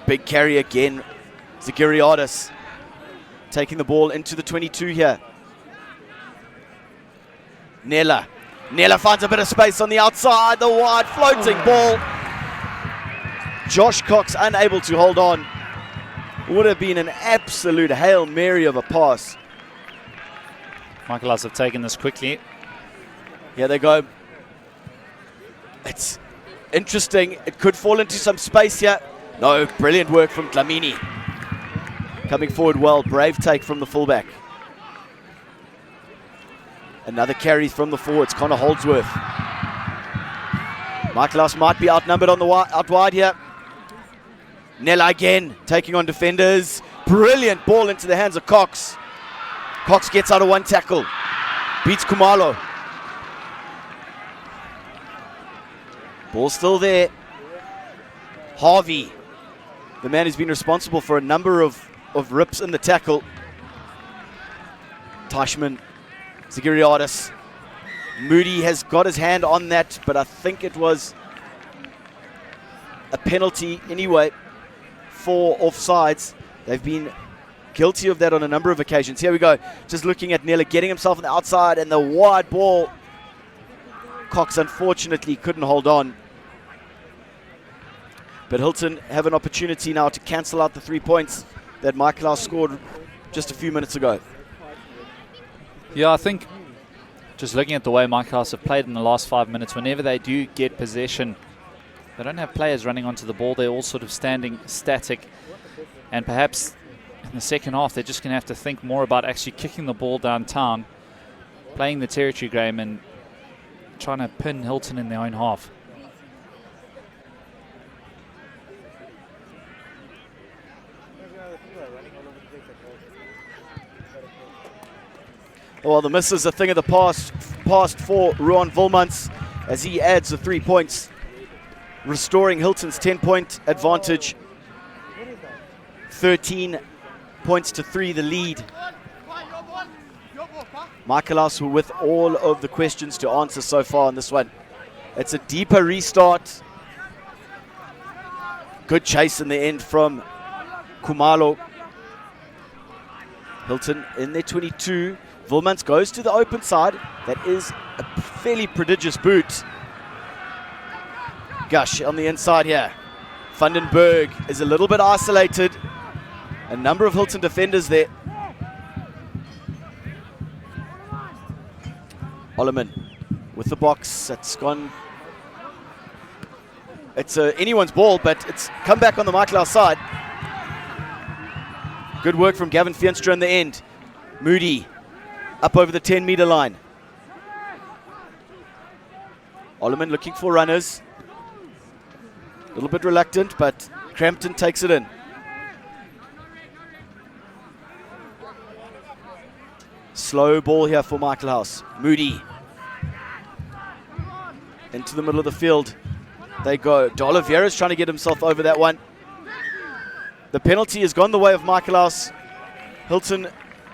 Big carry again. Zagiriadis taking the ball into the 22 here. Nella. Nella finds a bit of space on the outside. The wide floating ball. Josh Cox unable to hold on. Would have been an absolute Hail Mary of a pass. Michaelhouse have taken this quickly. Here they go. It's interesting. It could fall into some space here. No, brilliant work from Dlamini. Coming forward well. Brave take from the fullback. Another carry from the forwards. Connor Holdsworth. Michaelhouse might be outnumbered on the out wide here. Nella again taking on defenders. Brilliant ball into the hands of Cox. Cox gets out of one tackle. Beats Khumalo. Ball still there. Harvey, the man who's been responsible for a number of rips in the tackle. Tashman, Zagiriadis. Moody has got his hand on that, but I think it was a penalty anyway for offsides. They've been guilty of that on a number of occasions. Here we go. Just looking at Nella getting himself on the outside, and the wide ball. Cox unfortunately couldn't hold on. But Hilton have an opportunity now to cancel out the 3 points that Michaelhouse scored just a few minutes ago. Yeah, I think just looking at the way Michaelhouse have played in the last 5 minutes, whenever they do get possession, they don't have players running onto the ball. They're all sort of standing static. And perhaps in the second half, they're just going to have to think more about actually kicking the ball downtown, playing the territory game, and trying to pin Hilton in their own half. Well, the miss is a thing of the past for Ruan Volmans as he adds the 3 points, restoring Hilton's 10-point advantage. 13 points to 3, the lead. Michaelhouse with all of the questions to answer so far on this one. It's a deeper restart. Good chase in the end from Khumalo. Hilton in their 22. Volmans goes to the open side. That is a fairly prodigious boot. Gush on the inside here. Vandenberg is a little bit isolated. A number of Hilton defenders there. Oliman with the box. It's gone. It's anyone's ball, but it's come back on the Michaelhouse side. Good work from Gavin Fienstra in the end. Moody up over the 10-meter line. Oliman looking for runners. A little bit reluctant, but Crampton takes it in. Slow ball here for Michaelhouse. Moody into the middle of the field. They go. De Oliveira's trying to get himself over that one. The penalty has gone the way of Michaelhouse. Hilton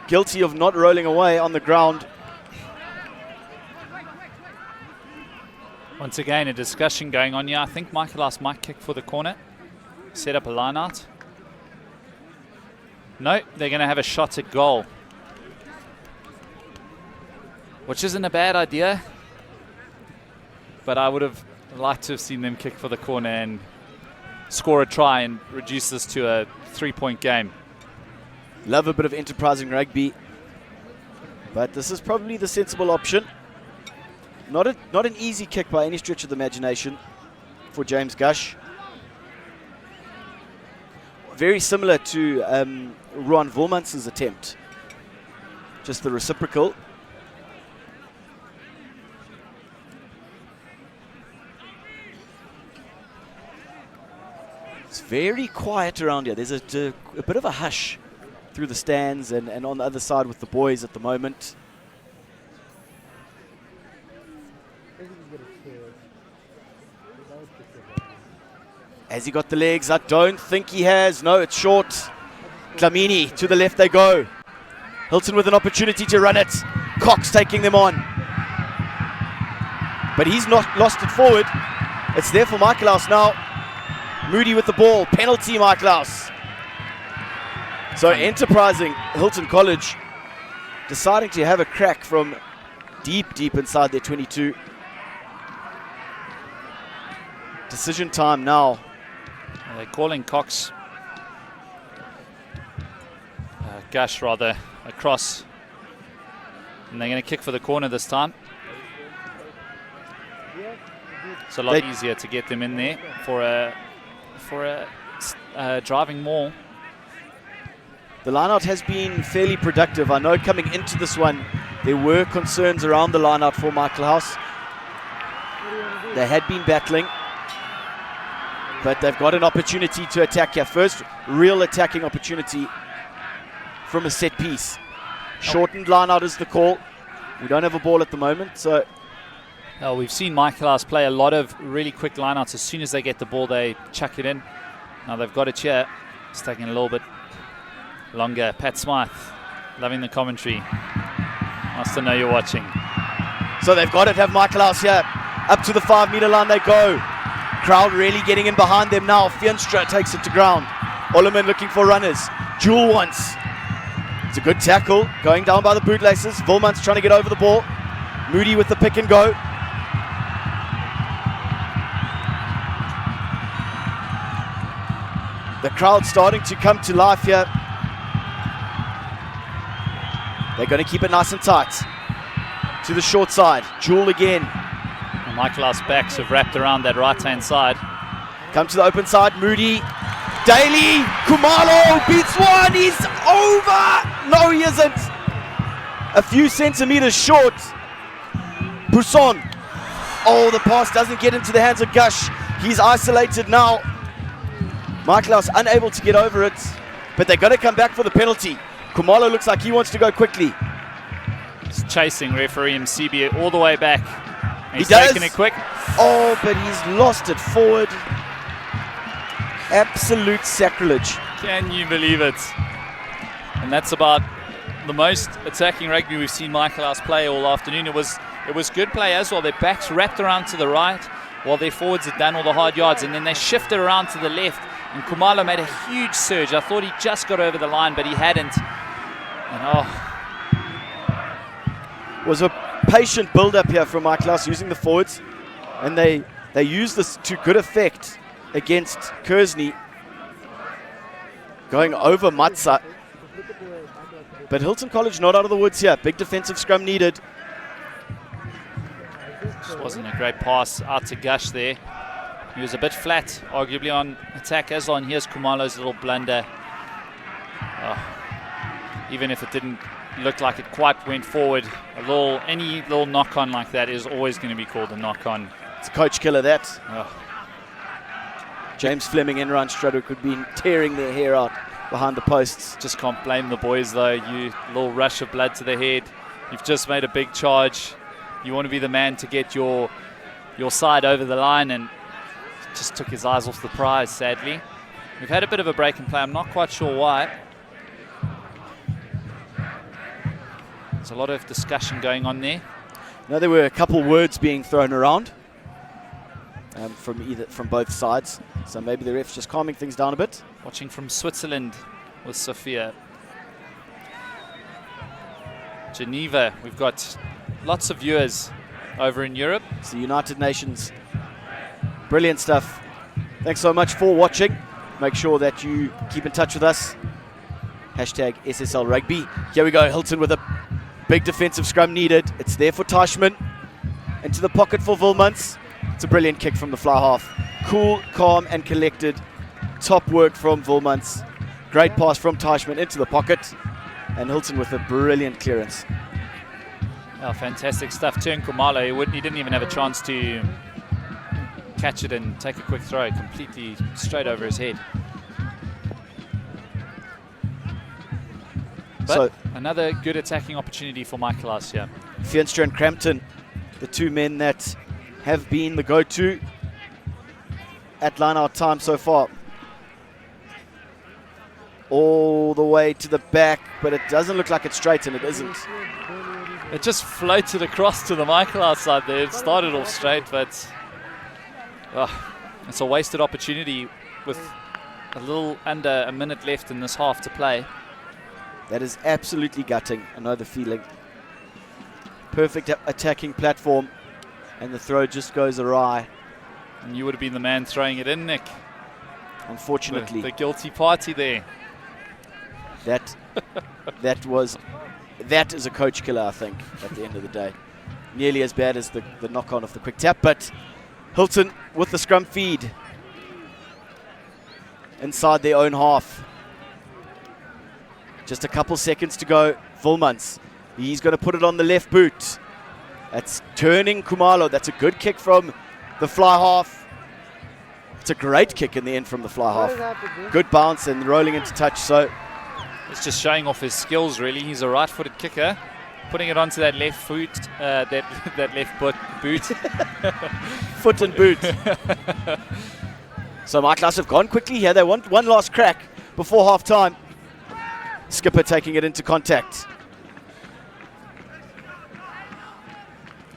guilty of not rolling away on the ground. Once again, a discussion going on here. I think Michaelhouse might kick for the corner. Set up a line out. No, they're going to have a shot at goal, which isn't a bad idea. But I would have liked to have seen them kick for the corner and score a try and reduce this to a 3-point game. Love a bit of enterprising rugby, but this is probably the sensible option. Not an easy kick by any stretch of the imagination for James Gush. Very similar to Ruan Volmans' attempt. Just the reciprocal. It's very quiet around here. There's a bit of a hush through the stands and on the other side with the boys at the moment. Has he got the legs? I don't think he has. No, it's short. Dlamini to the left they go. Hilton with an opportunity to run it. Cox taking them on. But he's not lost it forward. It's there for Michaelhouse now. Moody with the ball. Penalty, Michaelhouse. So enterprising Hilton College deciding to have a crack from deep inside their 22. Decision time now. They're calling Cox, Gush rather, across. And they're going to kick for the corner this time. It's a lot easier to get them in there for a driving maul. The lineout has been fairly productive. I know coming into this one, there were concerns around the lineout for Michaelhouse. They had been battling, but they've got an opportunity to attack here. First real attacking opportunity from a set piece. Shortened lineout is the call. We don't have a ball at the moment, so... Well, we've seen Michaelhouse play a lot of really quick lineouts. As soon as they get the ball, they chuck it in. Now they've got it here. It's taking a little bit longer. Pat Smythe, loving the commentary. Nice to know you're watching. So they've got it, have Michaelhouse here. Up to the 5-meter line they go. Crowd really getting in behind them now. Fienstra takes it to ground. Oliman looking for runners. Jewel once. It's a good tackle. Going down by the bootlaces. Volmans trying to get over the ball. Moody with the pick and go. The crowd starting to come to life here. They're going to keep it nice and tight. To the short side. Jewel again. And Michaelhouse backs have wrapped around that right-hand side. Come to the open side. Moody. Daly. Khumalo beats one. He's over. No, he isn't. A few centimeters short. Pousson. Oh, the pass doesn't get into the hands of Gush. He's isolated now. Michaelhouse unable to get over it, but they're going to come back for the penalty. Khumalo looks like he wants to go quickly. He's chasing referee Msibi all the way back. He's He does. taking it quick. Oh, but he's lost it forward. Absolute sacrilege. Can you believe it? And that's about the most attacking rugby we've seen Michaelhouse play all afternoon. It was good play as well. Their backs wrapped around to the right while their forwards had done all the hard yards, and then they shifted around to the left, and Khumalo made a huge surge. I thought he just got over the line, but he hadn't. And Was a patient build-up here from Michaelhouse using the forwards, and they used this to good effect against Kersney, going over Matza. But Hilton College not out of the woods here. Big defensive scrum needed. This wasn't a great pass out to Gush there. He was a bit flat, arguably, on attack as well. And here's Khumalo's little blunder. Even if it didn't look like it quite went forward, any little knock-on like that is always going to be called a knock-on. It's a coach killer, that. Oh. James Fleming and Ron Strudwick would be tearing their hair out behind the posts. Just can't blame the boys, though. You little rush of blood to the head. You've just made a big charge. You want to be the man to get your side over the line, and just took his eyes off the prize, sadly. We've had a bit of a break in play. I'm not quite sure why. There's a lot of discussion going on there. Now, there were a couple words being thrown around from both sides, so maybe the ref's just calming things down a bit. Watching from Switzerland with Sophia. Geneva, we've got lots of viewers over in Europe. It's the United Nations. Brilliant stuff. Thanks so much for watching. Make sure that you keep in touch with us. Hashtag SSL Rugby. Here we go, Hilton with a big defensive scrum needed. It's there for Teichmann. Into the pocket for Wilmans. It's a brilliant kick from the fly half. Cool, calm and collected. Top work from Wilmans. Great pass from Teichmann into the pocket. And Hilton with a brilliant clearance. Oh, fantastic stuff. Turn Khumalo. He didn't even have a chance to catch it and take a quick throw. Completely straight over his head. But So another good attacking opportunity for Michaelhouse here. Feenstra and Crampton, the two men that have been the go-to at line-out time so far. All the way to the back, but it doesn't look like it's straight, and it isn't. It just floated across to the Michaelhouse side there. It started off straight, but it's a wasted opportunity with a little under a minute left in this half to play. That is absolutely gutting. I know the feeling. Perfect attacking platform, and the throw just goes awry. And you would have been the man throwing it in, Nick. Unfortunately. The guilty party there. That is a coach killer, I think, at the end of the day. Nearly as bad as the knock-on of the quick tap, but Hilton with the scrum feed inside their own half. Just a couple seconds to go. Wilmans, he's going to put it on the left boot. That's turning Khumalo. That's a good kick from the fly half. It's a great kick in the end from the fly half. Good bounce and rolling into touch. So it's just showing off his skills, really. He's a right-footed kicker, putting it onto that left foot, that left boot. Foot and boot. So Michaelhouse have gone quickly here. They want one last crack before half-time. Skipper taking it into contact.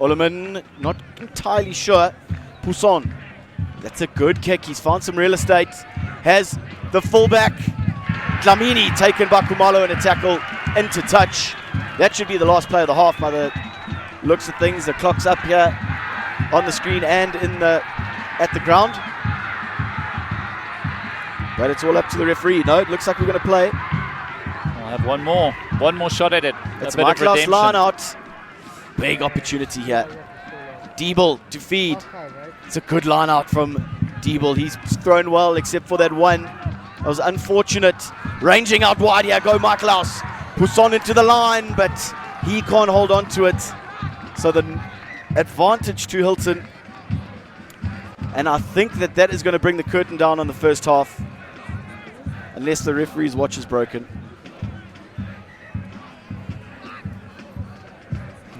Oleman, not entirely sure. Pousson, that's a good kick. He's found some real estate. Has the fullback. Dlamini taken by Khumalo in a tackle into touch. That should be the last play of the half by the looks of things. The clock's up here on the screen and at the ground. But it's all up to the referee. No, it looks like we're going to play. We'll have one more shot at it. It's Michaelhouse line out. Big opportunity here. Diebel to feed. It's a good line out from Diebel. He's thrown well except for that one. That was unfortunate. Ranging out wide here, go Michaelhouse. Pousson into the line, but he can't hold on to it. So the advantage to Hilton. And I think that is going to bring the curtain down on the first half. Unless the referee's watch is broken.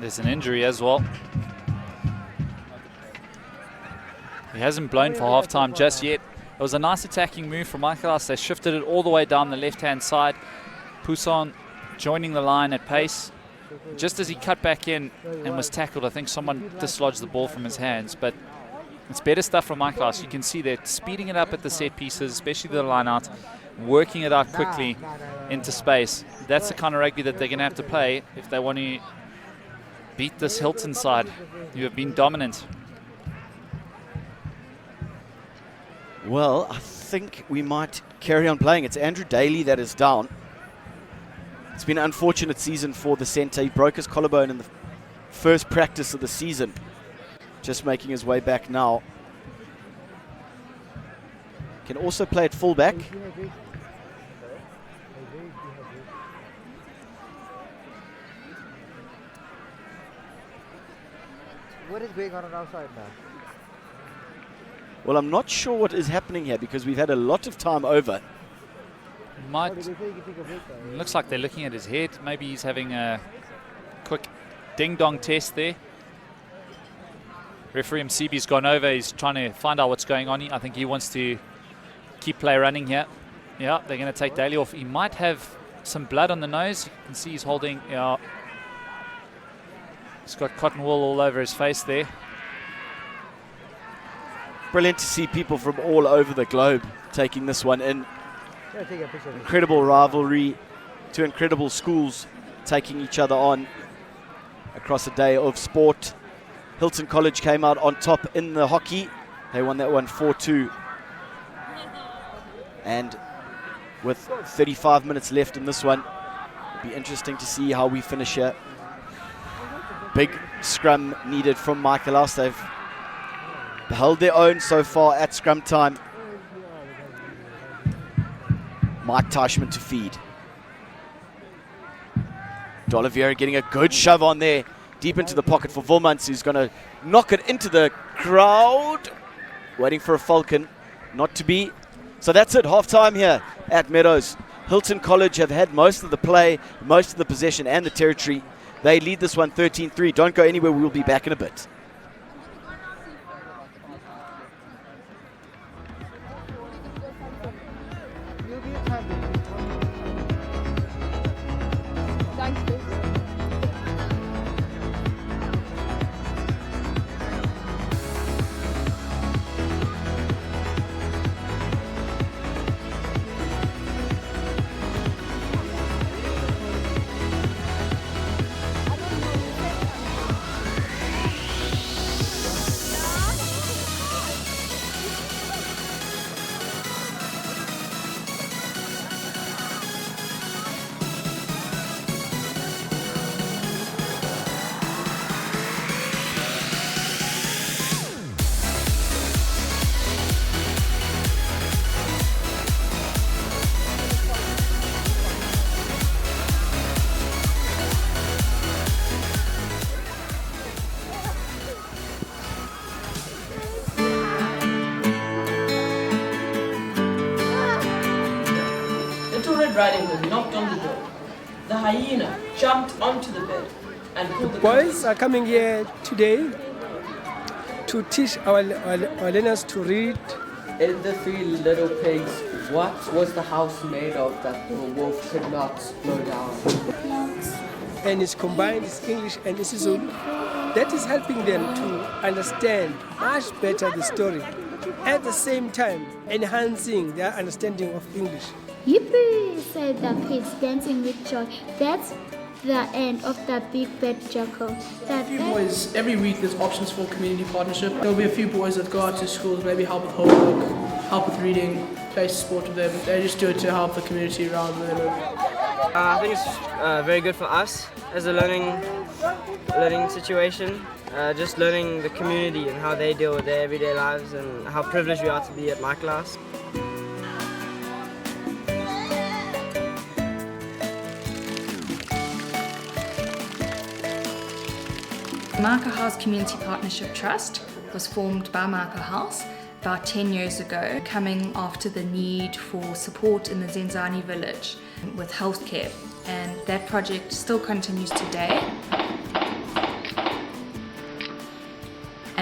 There's an injury as well. He hasn't blown for half-time just yet. It was a nice attacking move from Michaelhouse. They shifted it all the way down the left-hand side. Poussin joining the line at pace. Just as he cut back in and was tackled, I think someone dislodged the ball from his hands. But it's better stuff from Michaelhouse. You can see they're speeding it up at the set pieces, especially the line out, working it out quickly into space. That's the kind of rugby that they're going to have to play if they want to beat this Hilton side, who have been dominant. Well, I think we might carry on playing. It's Andrew Daly that is down. It's been an unfortunate season for the centre. He broke his collarbone in the first practice of the season. Just making his way back now. Can also play at fullback. What is going on outside now? Well, I'm not sure what is happening here because we've had a lot of time over. Looks like they're looking at his head. Maybe he's having a quick ding-dong test there. Referee MCB's gone over. He's trying to find out what's going on. I think he wants to keep play running here. Yeah, they're going to take Daly off. He might have some blood on the nose. You can see he's holding... Yeah, he's got cotton wool all over his face there. Brilliant to see people from all over the globe taking this one in. Incredible rivalry, two incredible schools taking each other on across a day of sport. Hilton College came out on top in the hockey. They won that one 4-2. And with 35 minutes left in this one, it'll be interesting to see how we finish here. Big scrum needed from Michaelhouse. They've held their own so far at scrum time. Mike Teichmann to feed. D'Oliveira getting a good shove on there, deep into the pocket for Wilmans, who's going to knock it into the crowd. Waiting for a Falcon, not to be. So that's it, half-time here at Meadows. Hilton College have had most of the play, most of the possession and the territory. They lead this one 13-3. Don't go anywhere, we'll be back in a bit. Riding Hood knocked on the door. The hyena jumped onto the bed and pulled the boys are coming here today to teach our learners to read. In the Three Little Pigs, what was the house made of that the wolf could not blow down? And it's combined, it's English and it's Zulu. That is helping them to understand much better the story. At the same time, enhancing their understanding of English. Yippee, said the pigs, dancing with joy. That's the end of the big bad jackal. Boys, every week there's options for community partnership. There'll be a few boys that go out to schools, maybe help with homework, help with reading, play sport with them. They just do it to help the community around where they live. I think it's very good for us as a learning situation. Just learning the community and how they deal with their everyday lives and how privileged we are to be at Michaelhouse. Michaelhouse Community Partnership Trust was formed by Michaelhouse about 10 years ago, coming after the need for support in the Zenzani village with healthcare, and that project still continues today.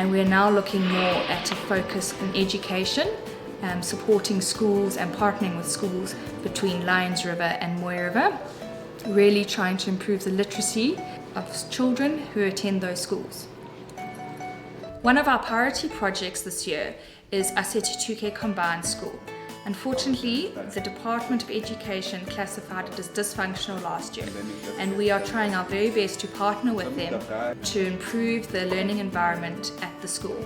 and we're now looking more at a focus in education, supporting schools and partnering with schools between Lions River and Moy River, really trying to improve the literacy of children who attend those schools. One of our priority projects this year is Aseti 2K Combined School. Unfortunately, the Department of Education classified it as dysfunctional last year, and we are trying our very best to partner with them to improve the learning environment at the school.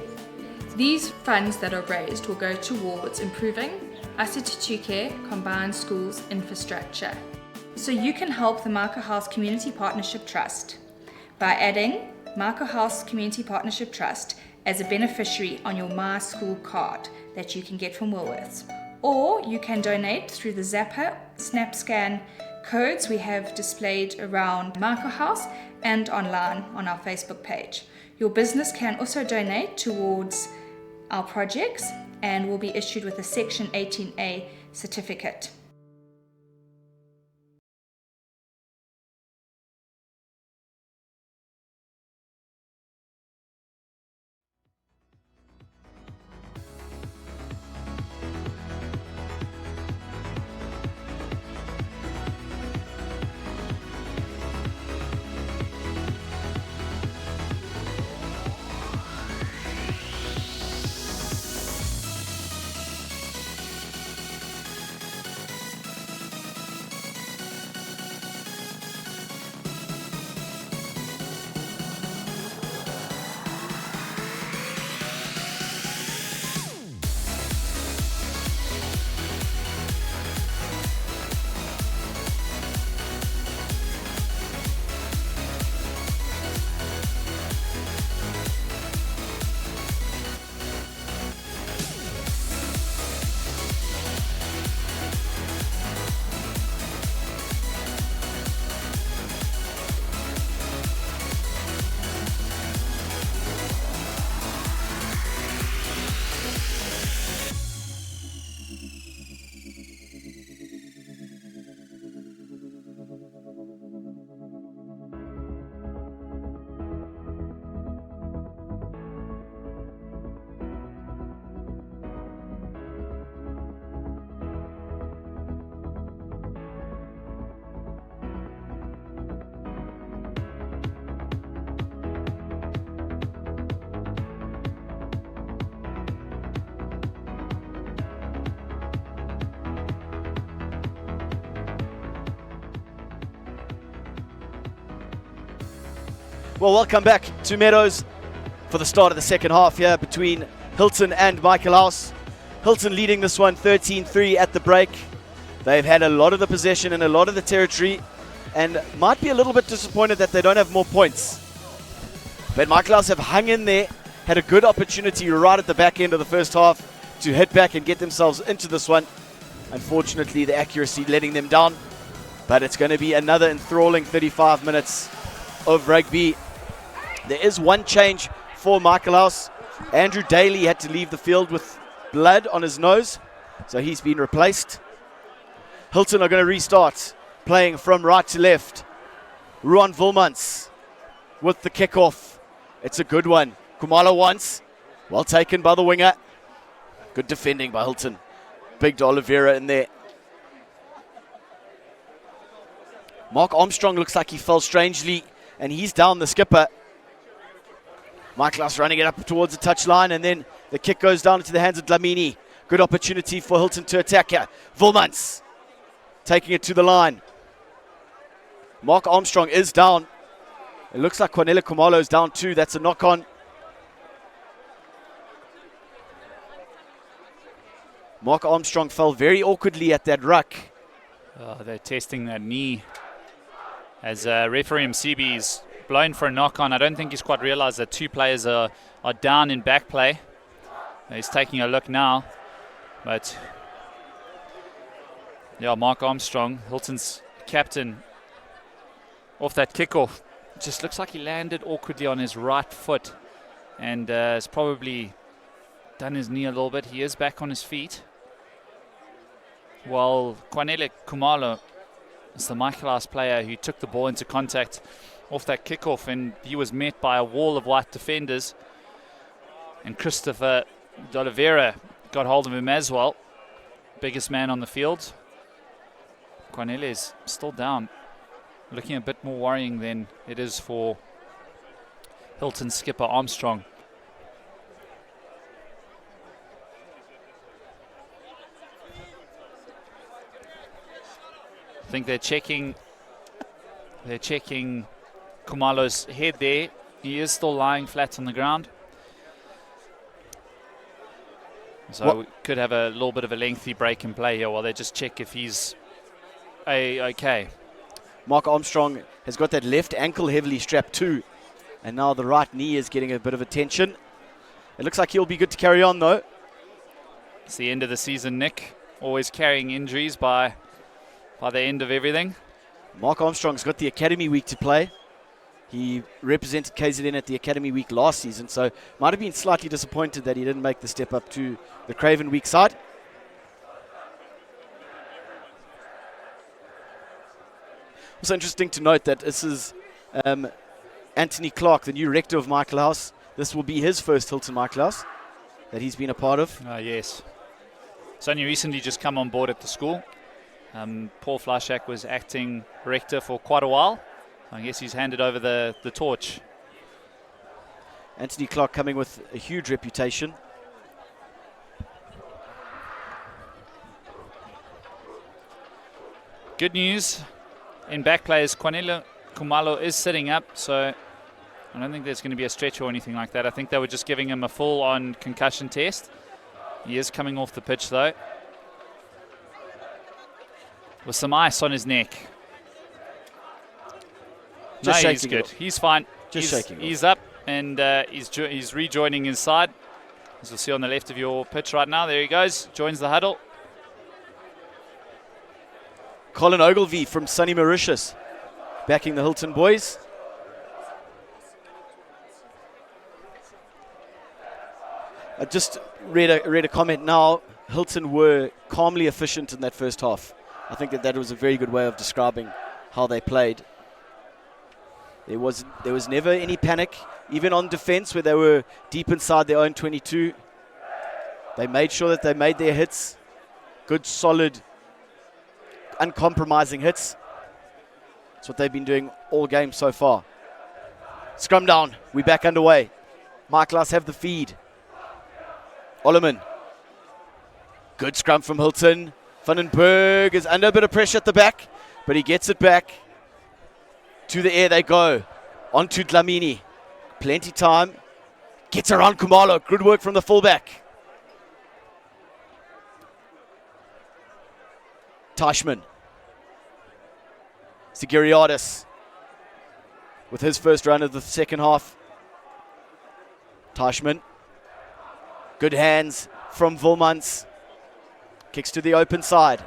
These funds that are raised will go towards improving Aseti 2K Combined Schools infrastructure. So you can help the Michaelhouse Community Partnership Trust by adding Michaelhouse Community Partnership Trust as a beneficiary on your My School card that you can get from Woolworths. Or you can donate through the Zapper SnapScan codes we have displayed around Michaelhouse and online on our Facebook page. Your business can also donate towards our projects and will be issued with a Section 18A certificate. Well, welcome back to Meadows for the start of the second half here between Hilton and Michaelhouse. Hilton leading this one 13-3 at the break. They've had a lot of the possession and a lot of the territory and might be a little bit disappointed that they don't have more points. But Michaelhouse have hung in there, had a good opportunity right at the back end of the first half to hit back and get themselves into this one. Unfortunately, the accuracy letting them down. But it's going to be another enthralling 35 minutes of rugby. There is one change for Michaelhouse. Andrew Daly had to leave the field with blood on his nose, so he's been replaced. Hilton are going to restart, playing from right to left. Ruan Vilmans with the kickoff. It's a good one. Kumalo once, well taken by the winger. Good defending by Hilton. Big Oliveira in there. Mark Armstrong looks like he fell strangely, and he's down the skipper. Michaelhouse running it up towards the touchline, and then the kick goes down into the hands of Dlamini. Good opportunity for Hilton to attack here. Vilmans taking it to the line. Mark Armstrong is down. It looks like Cornelia Kumalo is down too. That's a knock-on. Mark Armstrong fell very awkwardly at that ruck. Oh, they're testing that knee. As referee Msibi is blown for a knock-on. I don't think he's quite realized that two players are down in back play. He's taking a look now. But, yeah, Mark Armstrong, Hilton's captain, off that kickoff. Just looks like he landed awkwardly on his right foot. And has probably done his knee a little bit. He is back on his feet. While Cornelia Kumalo is the Michaelhouse player who took the ball into contact off that kickoff, and he was met by a wall of white defenders. And Christopher D'Oliveira got hold of him as well. Biggest man on the field. Cornelius still down. Looking a bit more worrying than it is for Hilton skipper Armstrong. I think they're checking Kumalo's head there. He is still lying flat on the ground. So we could have a little bit of a lengthy break in play here while they just check if he's okay. Mark Armstrong has got that left ankle heavily strapped too. And now the right knee is getting a bit of attention. It looks like he'll be good to carry on though. It's the end of the season, Nick. Always carrying injuries by the end of everything. Mark Armstrong's got the Academy Week to play. He represented KZN at the Academy Week last season, so might have been slightly disappointed that he didn't make the step up to the Craven Week side. Also interesting to note that this is Anthony Clark, the new rector of Michaelhouse. This will be his first Hilton Michaelhouse that he's been a part of. Yes. He's only recently just come on board at the school. Paul Fleischak was acting rector for quite a while. I guess he's handed over the torch. Anthony Clark coming with a huge reputation. Good news in back players, Cornelio Kumalo is sitting up, so I don't think there's going to be a stretch or anything like that. I think they were just giving him a full-on concussion test. He is coming off the pitch though, with some ice on his neck. Just no, he's shaking good. He's fine. Just shaking. He's up and he's rejoining his side. As you'll see on the left of your pitch right now. There he goes. Joins the huddle. Colin Ogilvie from sunny Mauritius backing the Hilton boys. I just read a comment now. Hilton were calmly efficient in that first half. I think that was a very good way of describing how they played. There was never any panic, even on defense where they were deep inside their own 22. They made sure that they made their hits. Good, solid, uncompromising hits. That's what they've been doing all game so far. Scrum down. We're back underway. Michaelhouse have the feed. Ollerman. Good scrum from Hilton. Vandenberg is under a bit of pressure at the back, but he gets it back. To the air they go. On to Dlamini. Plenty time. Gets around Kumalo. Good work from the fullback. Teichmann. Sigiriadis with his first run of the second half. Teichmann. Good hands from Volmans. Kicks to the open side.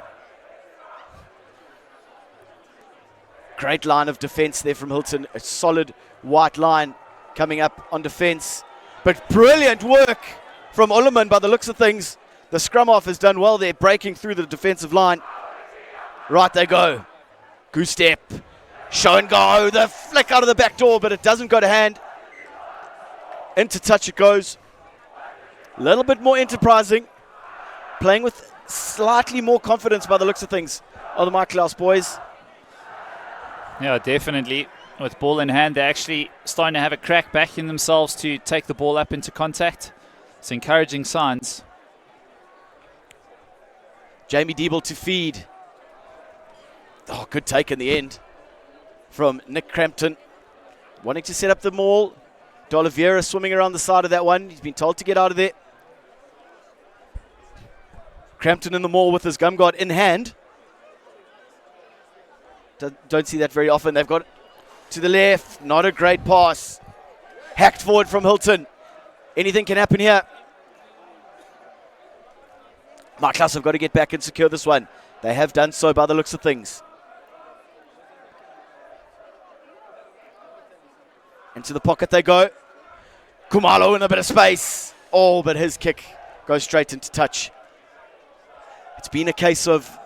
Great line of defense there from Hilton. A solid white line coming up on defense. But brilliant work from Ollerman by the looks of things. The scrum off has done well there, breaking through the defensive line. Right they go. Goose step. Show and go. The flick out of the back door, but it doesn't go to hand. Into touch it goes. A little bit more enterprising. Playing with slightly more confidence by the looks of things are the Michaelhouse boys. Yeah, definitely. With ball in hand, they're actually starting to have a crack back in themselves to take the ball up into contact. It's encouraging signs. Jamie Diebel to feed. Oh, good take in the end from Nick Crampton. Wanting to set up the maul. D'Oliveira swimming around the side of that one. He's been told to get out of there. Crampton in the maul with his gum guard in hand. Don't see that very often. They've got to the left. Not a great pass. Hacked forward from Hilton. Anything can happen here. Michaelhouse have got to get back and secure this one. They have done so by the looks of things. Into the pocket they go. Kumalo in a bit of space. Oh, but his kick goes straight into touch. It's been a case of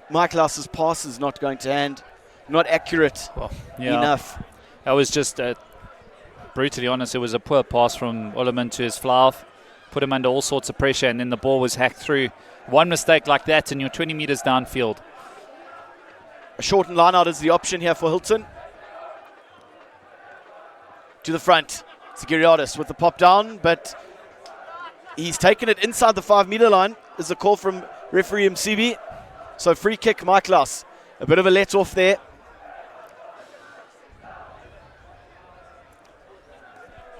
Michaelhouse's pass is not going to hand, not accurate enough. That was just a brutally honest, it was a poor pass from Ullerman to his fly-off. Put him under all sorts of pressure, and then the ball was hacked through. One mistake like that, and you're 20 meters downfield. A shortened line-out is the option here for Hilton. To the front. Sigiriadis with the pop down, but he's taken it inside the 5-meter line. Is a call from referee Msibi. So free kick, Michaelhouse. A bit of a let-off there.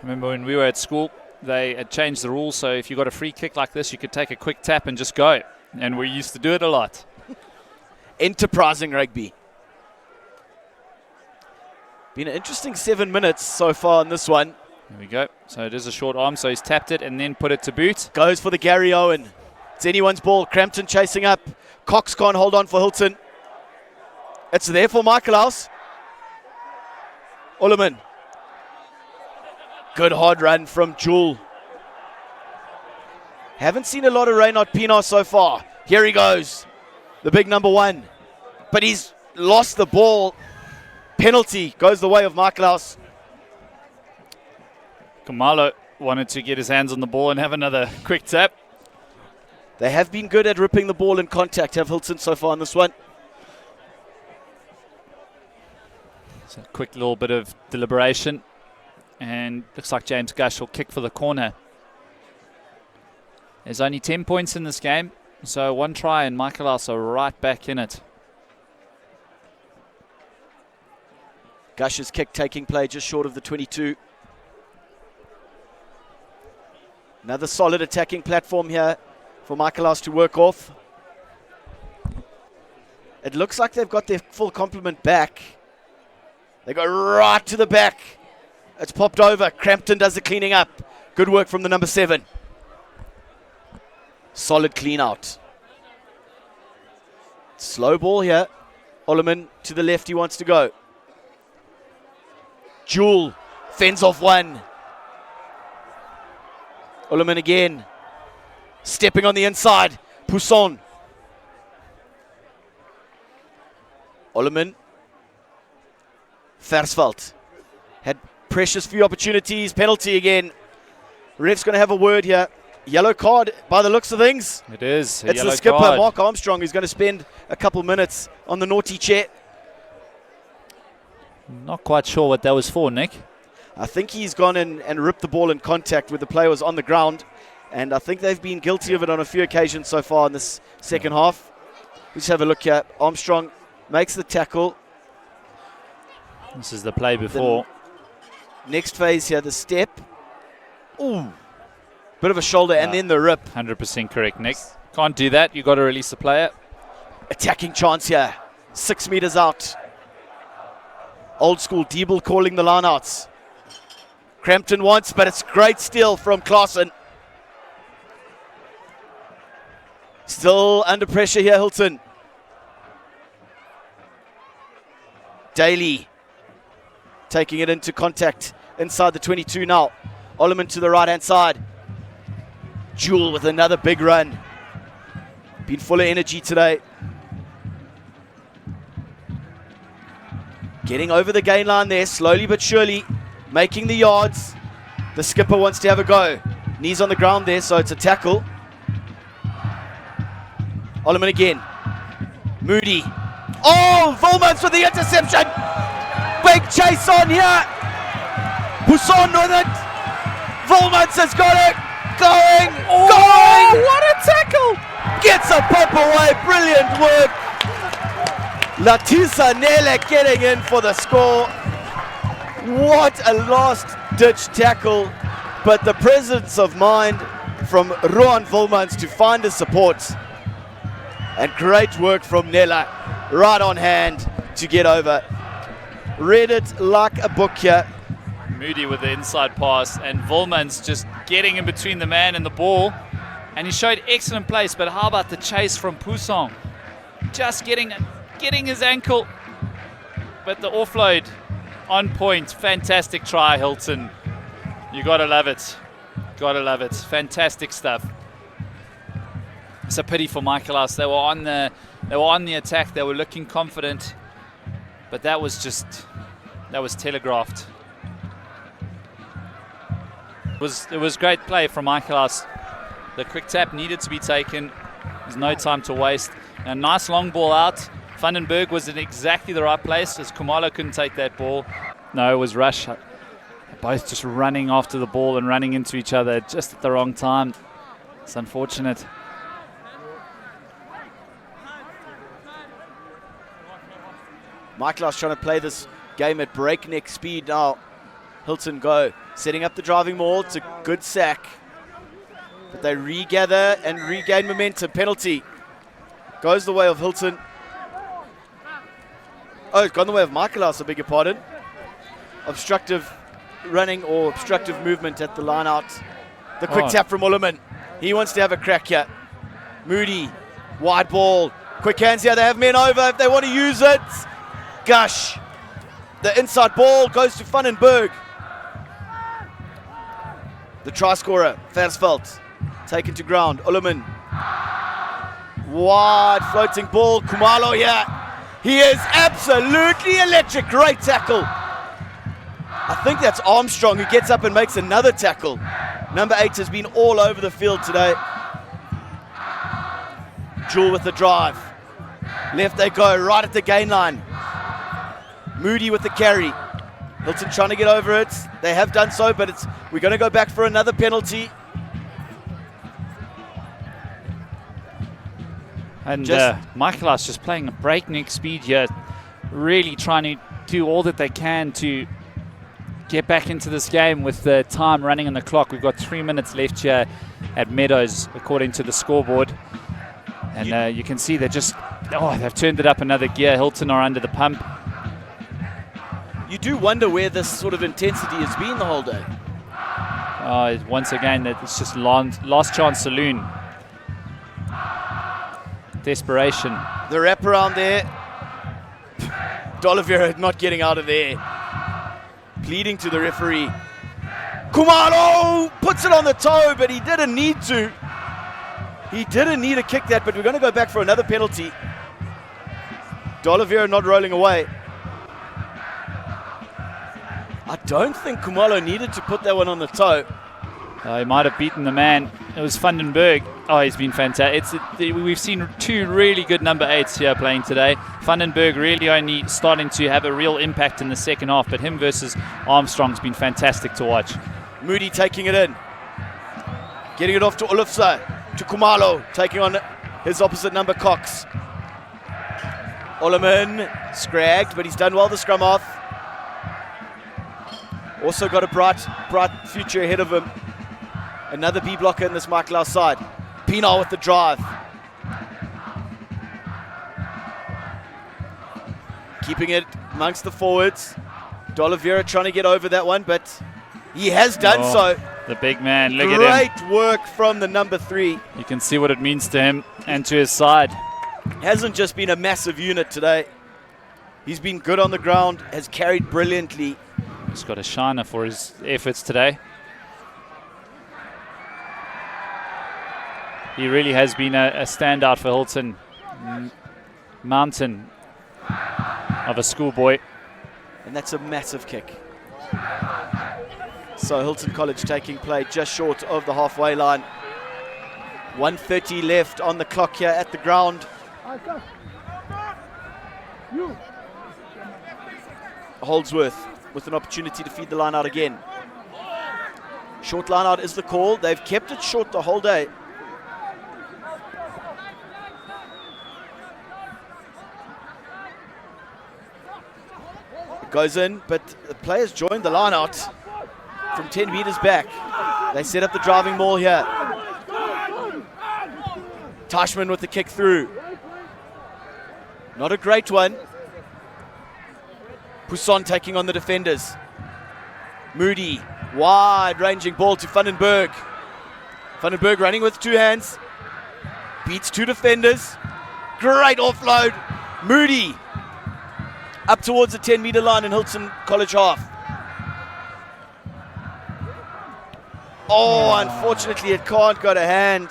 Remember when we were at school, they had changed the rules, so if you got a free kick like this, you could take a quick tap and just go. And we used to do it a lot. Enterprising rugby. Been an interesting 7 minutes so far in this one. There we go. So it is a short arm, so he's tapped it and then put it to boot. Goes for the Gary Owen. It's anyone's ball. Crampton chasing up. Cox can't hold on for Hilton. It's there for Michaelhouse. Ullerman. Good hard run from Jewel. Haven't seen a lot of Reynard Pienaar so far. Here he goes. The big number 1. But he's lost the ball. Penalty goes the way of Michaelhouse. Kamalo wanted to get his hands on the ball and have another quick tap. They have been good at ripping the ball in contact, have Hilton so far in this one. So a quick little bit of deliberation. And looks like James Gush will kick for the corner. There's only 10 points in this game. So 1 try and Michaelhouse are right back in it. Gush's kick taking play just short of the 22. Another solid attacking platform here for Michaelhouse to work off. It looks like they've got their full complement back. They go right to the back. It's popped over. Crampton does the cleaning up. Good work from the number 7. Solid clean out. Slow ball here. Ullerman to the left, he wants to go. Jewel fends off one. Ullerman again. Stepping on the inside. Pousson. Ullerman. Versveld. Had precious few opportunities. Penalty again. Ref's going to have a word here. Yellow card by the looks of things. It is. It's the skipper, card. Mark Armstrong, who's going to spend a couple minutes on the naughty chair. Not quite sure what that was for, Nick. I think he's gone in and ripped the ball in contact with the player was on the ground. And I think they've been guilty of it on a few occasions so far in this second half. Let's have a look here. Armstrong makes the tackle. This is the play before. The next phase here, the step. Ooh. Bit of a shoulder and then the rip. 100% correct, Nick. Can't do that. You've got to release the player. Attacking chance here. 6 meters out. Old school Diebel calling the line outs. Crampton wants, but it's great steal from Klaassen. Still under pressure here, Hilton. Daly taking it into contact inside the 22 now. Ullerman to the right-hand side. Jewel with another big run. Been full of energy today. Getting over the gain line there, slowly but surely. Making the yards. The skipper wants to have a go. Knees on the ground there, so it's a tackle. Ullerman again. Moody. Oh, Volmans with the interception. Big chase on here. Pousson with it. Volmans has got it. Going. What a tackle. Gets a pop away. Brilliant work. Latisa Nele getting in for the score. What a last-ditch tackle. But the presence of mind from Rohan Volmans to find his support. And great work from Nella, right on hand to get over. Read it like a book here. Moody with the inside pass, and Volmans just getting in between the man and the ball. And he showed excellent place, but how about the chase from Pousson? Just getting his ankle. But the offload on point. Fantastic try, Hilton. You gotta love it. Gotta love it. Fantastic stuff. It's a pity for Michaelhouse. They were on the attack. They were looking confident, but that was telegraphed. It was great play from Michaelhouse. The quick tap needed to be taken. There's no time to waste. A nice long ball out. Vandenberg was in exactly the right place as Khumalo couldn't take that ball. No, it was Rush. Both just running after the ball and running into each other just at the wrong time. It's unfortunate. Michaelhouse trying to play this game at breakneck speed now. Hilton go, setting up the driving maul. It's a good sack. But they regather and regain momentum. Penalty. Goes the way of Hilton. Oh, it's gone the way of Michaelhouse, I beg your pardon. Obstructive running or obstructive movement at the line out. The quick tap from Ullerman. He wants to have a crack here. Moody, wide ball. Quick hands here, they have men over if they want to use it. Gush. The inside ball goes to Vandenberg. The try scorer, Versveld, taken to ground. Ullerman. Wide floating ball. Khumalo here. He is absolutely electric. Great tackle. I think that's Armstrong who gets up and makes another tackle. Number 8 has been all over the field today. Jewel with the drive. Left they go, right at the gain line. Moody with the carry. Hilton trying to get over it. They have done so, but we're going to go back for another penalty. And Michaelhouse just playing a breakneck speed here, really trying to do all that they can to get back into this game with the time running on the clock. We've got 3 minutes left here at Meadows, according to the scoreboard. And you can see they've turned it up another gear. Hilton are under the pump. You do wonder where this sort of intensity has been the whole day. Once again, it's just last chance saloon. Desperation. The wraparound there. D'Oliveira not getting out of there. Pleading to the referee. Khumalo puts it on the toe, but he didn't need to. He didn't need to kick that, but we're going to go back for another penalty. D'Oliveira not rolling away. I don't think Khumalo needed to put that one on the toe. He might have beaten the man. It was Vandenberg. Oh, he's been fantastic. We've seen 2 really good number 8s here playing today. Vandenberg really only starting to have a real impact in the second half, but him versus Armstrong's been fantastic to watch. Moody taking it in. Getting it off to Olufsa. To Khumalo. Taking on his opposite number, Cox. Ullerman scragged, but he's done well the scrum off. Also got a bright future ahead of him. Another B blocker in this Michaelhouse side. Pienaar with the drive. Keeping it amongst the forwards. D'Oliveira trying to get over that one, but he has done so. The big man, look at him. Great work from the number 3. You can see what it means to him and to his side. Hasn't just been a massive unit today. He's been good on the ground, has carried brilliantly. He's got a shiner for his efforts today. He really has been a standout for Hilton. Mountain of a schoolboy. And that's a massive kick. So Hilton College taking play just short of the halfway line. 1:30 left on the clock here at the ground. Holdsworth with an opportunity to feed the line out again. Short line out is the call. They've kept it short the whole day. It goes in, but the players joined the line out from 10 meters back. They set up the driving maul here. Tashman with the kick through. Not a great one. Pousson taking on the defenders. Moody, wide-ranging ball to Vandenberg. Vandenberg running with 2 hands. Beats 2 defenders. Great offload. Moody up towards the 10-meter line in Hilton College half. Oh, unfortunately it can't go to hand.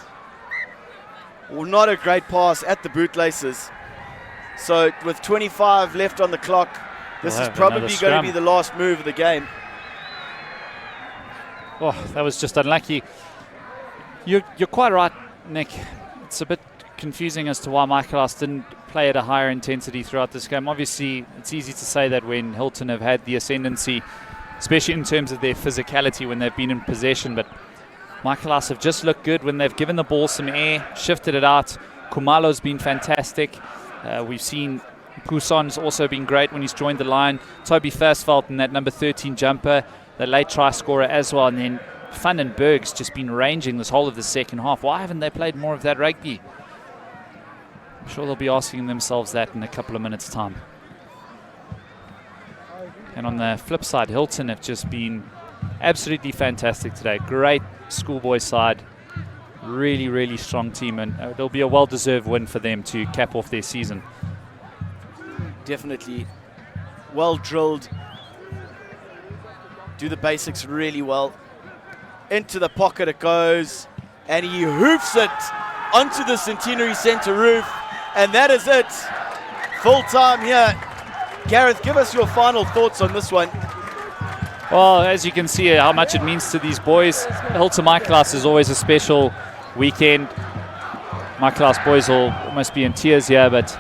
Well, not a great pass at the bootlaces. So with 25 left on the clock, this is probably going to be the last move of the game. Oh, that was just unlucky. You're quite right, Nick. It's a bit confusing as to why Michaelhouse didn't play at a higher intensity throughout this game. Obviously, it's easy to say that when Hilton have had the ascendancy, especially in terms of their physicality when they've been in possession, but Michaelhouse have just looked good when they've given the ball some air, shifted it out. Kumalo's been fantastic. We've seen Poussin's also been great when he's joined the line. Toby Versveld in that number 13 jumper, the late try scorer as well. And then Van den Berg's just been ranging this whole of the second half. Why haven't they played more of that rugby? I'm sure they'll be asking themselves that in a couple of minutes' time. And on the flip side, Hilton have just been absolutely fantastic today. Great schoolboy side. Really, really strong team. And it'll be a well-deserved win for them to cap off their season. Definitely. Well drilled. Do the basics really well. Into the pocket it goes. And he hoofs it onto the Centenary Centre roof. And that is it. Full time here. Gareth, give us your final thoughts on this one. Well, as you can see how much it means to these boys. Hilton Michaelhouse is always a special weekend. Michaelhouse boys will almost be in tears here, but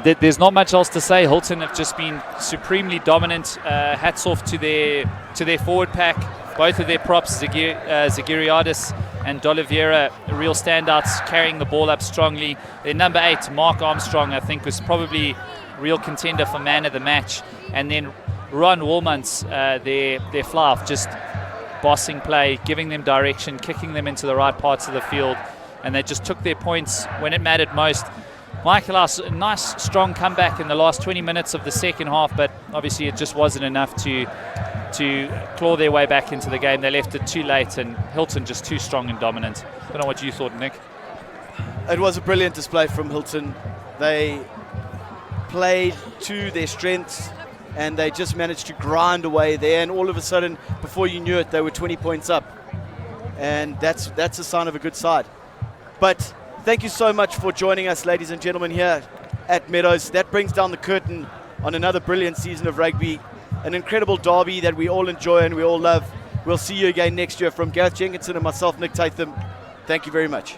there's not much else to say. Hilton have just been supremely dominant. Hats off to their forward pack. Both of their props, Zagiriadis and D'Oliveira, real standouts, carrying the ball up strongly. Their number 8, Mark Armstrong, I think was probably real contender for man of the match. And then Ron Woolmans, their fly-off, just bossing play, giving them direction, kicking them into the right parts of the field. And they just took their points when it mattered most. Michaelhouse, a nice strong comeback in the last 20 minutes of the second half, but obviously it just wasn't enough to claw their way back into the game. They left it too late, and Hilton just too strong and dominant. Don't know what you thought, Nick. It was a brilliant display from Hilton. They played to their strengths, and they just managed to grind away there, and all of a sudden, before you knew it, they were 20 points up. And that's a sign of a good side. But thank you so much for joining us, ladies and gentlemen, here at Meadows. That brings down the curtain on another brilliant season of rugby. An incredible derby that we all enjoy and we all love. We'll see you again next year. From Gareth Jenkinson and myself, Nick Tatham, thank you very much.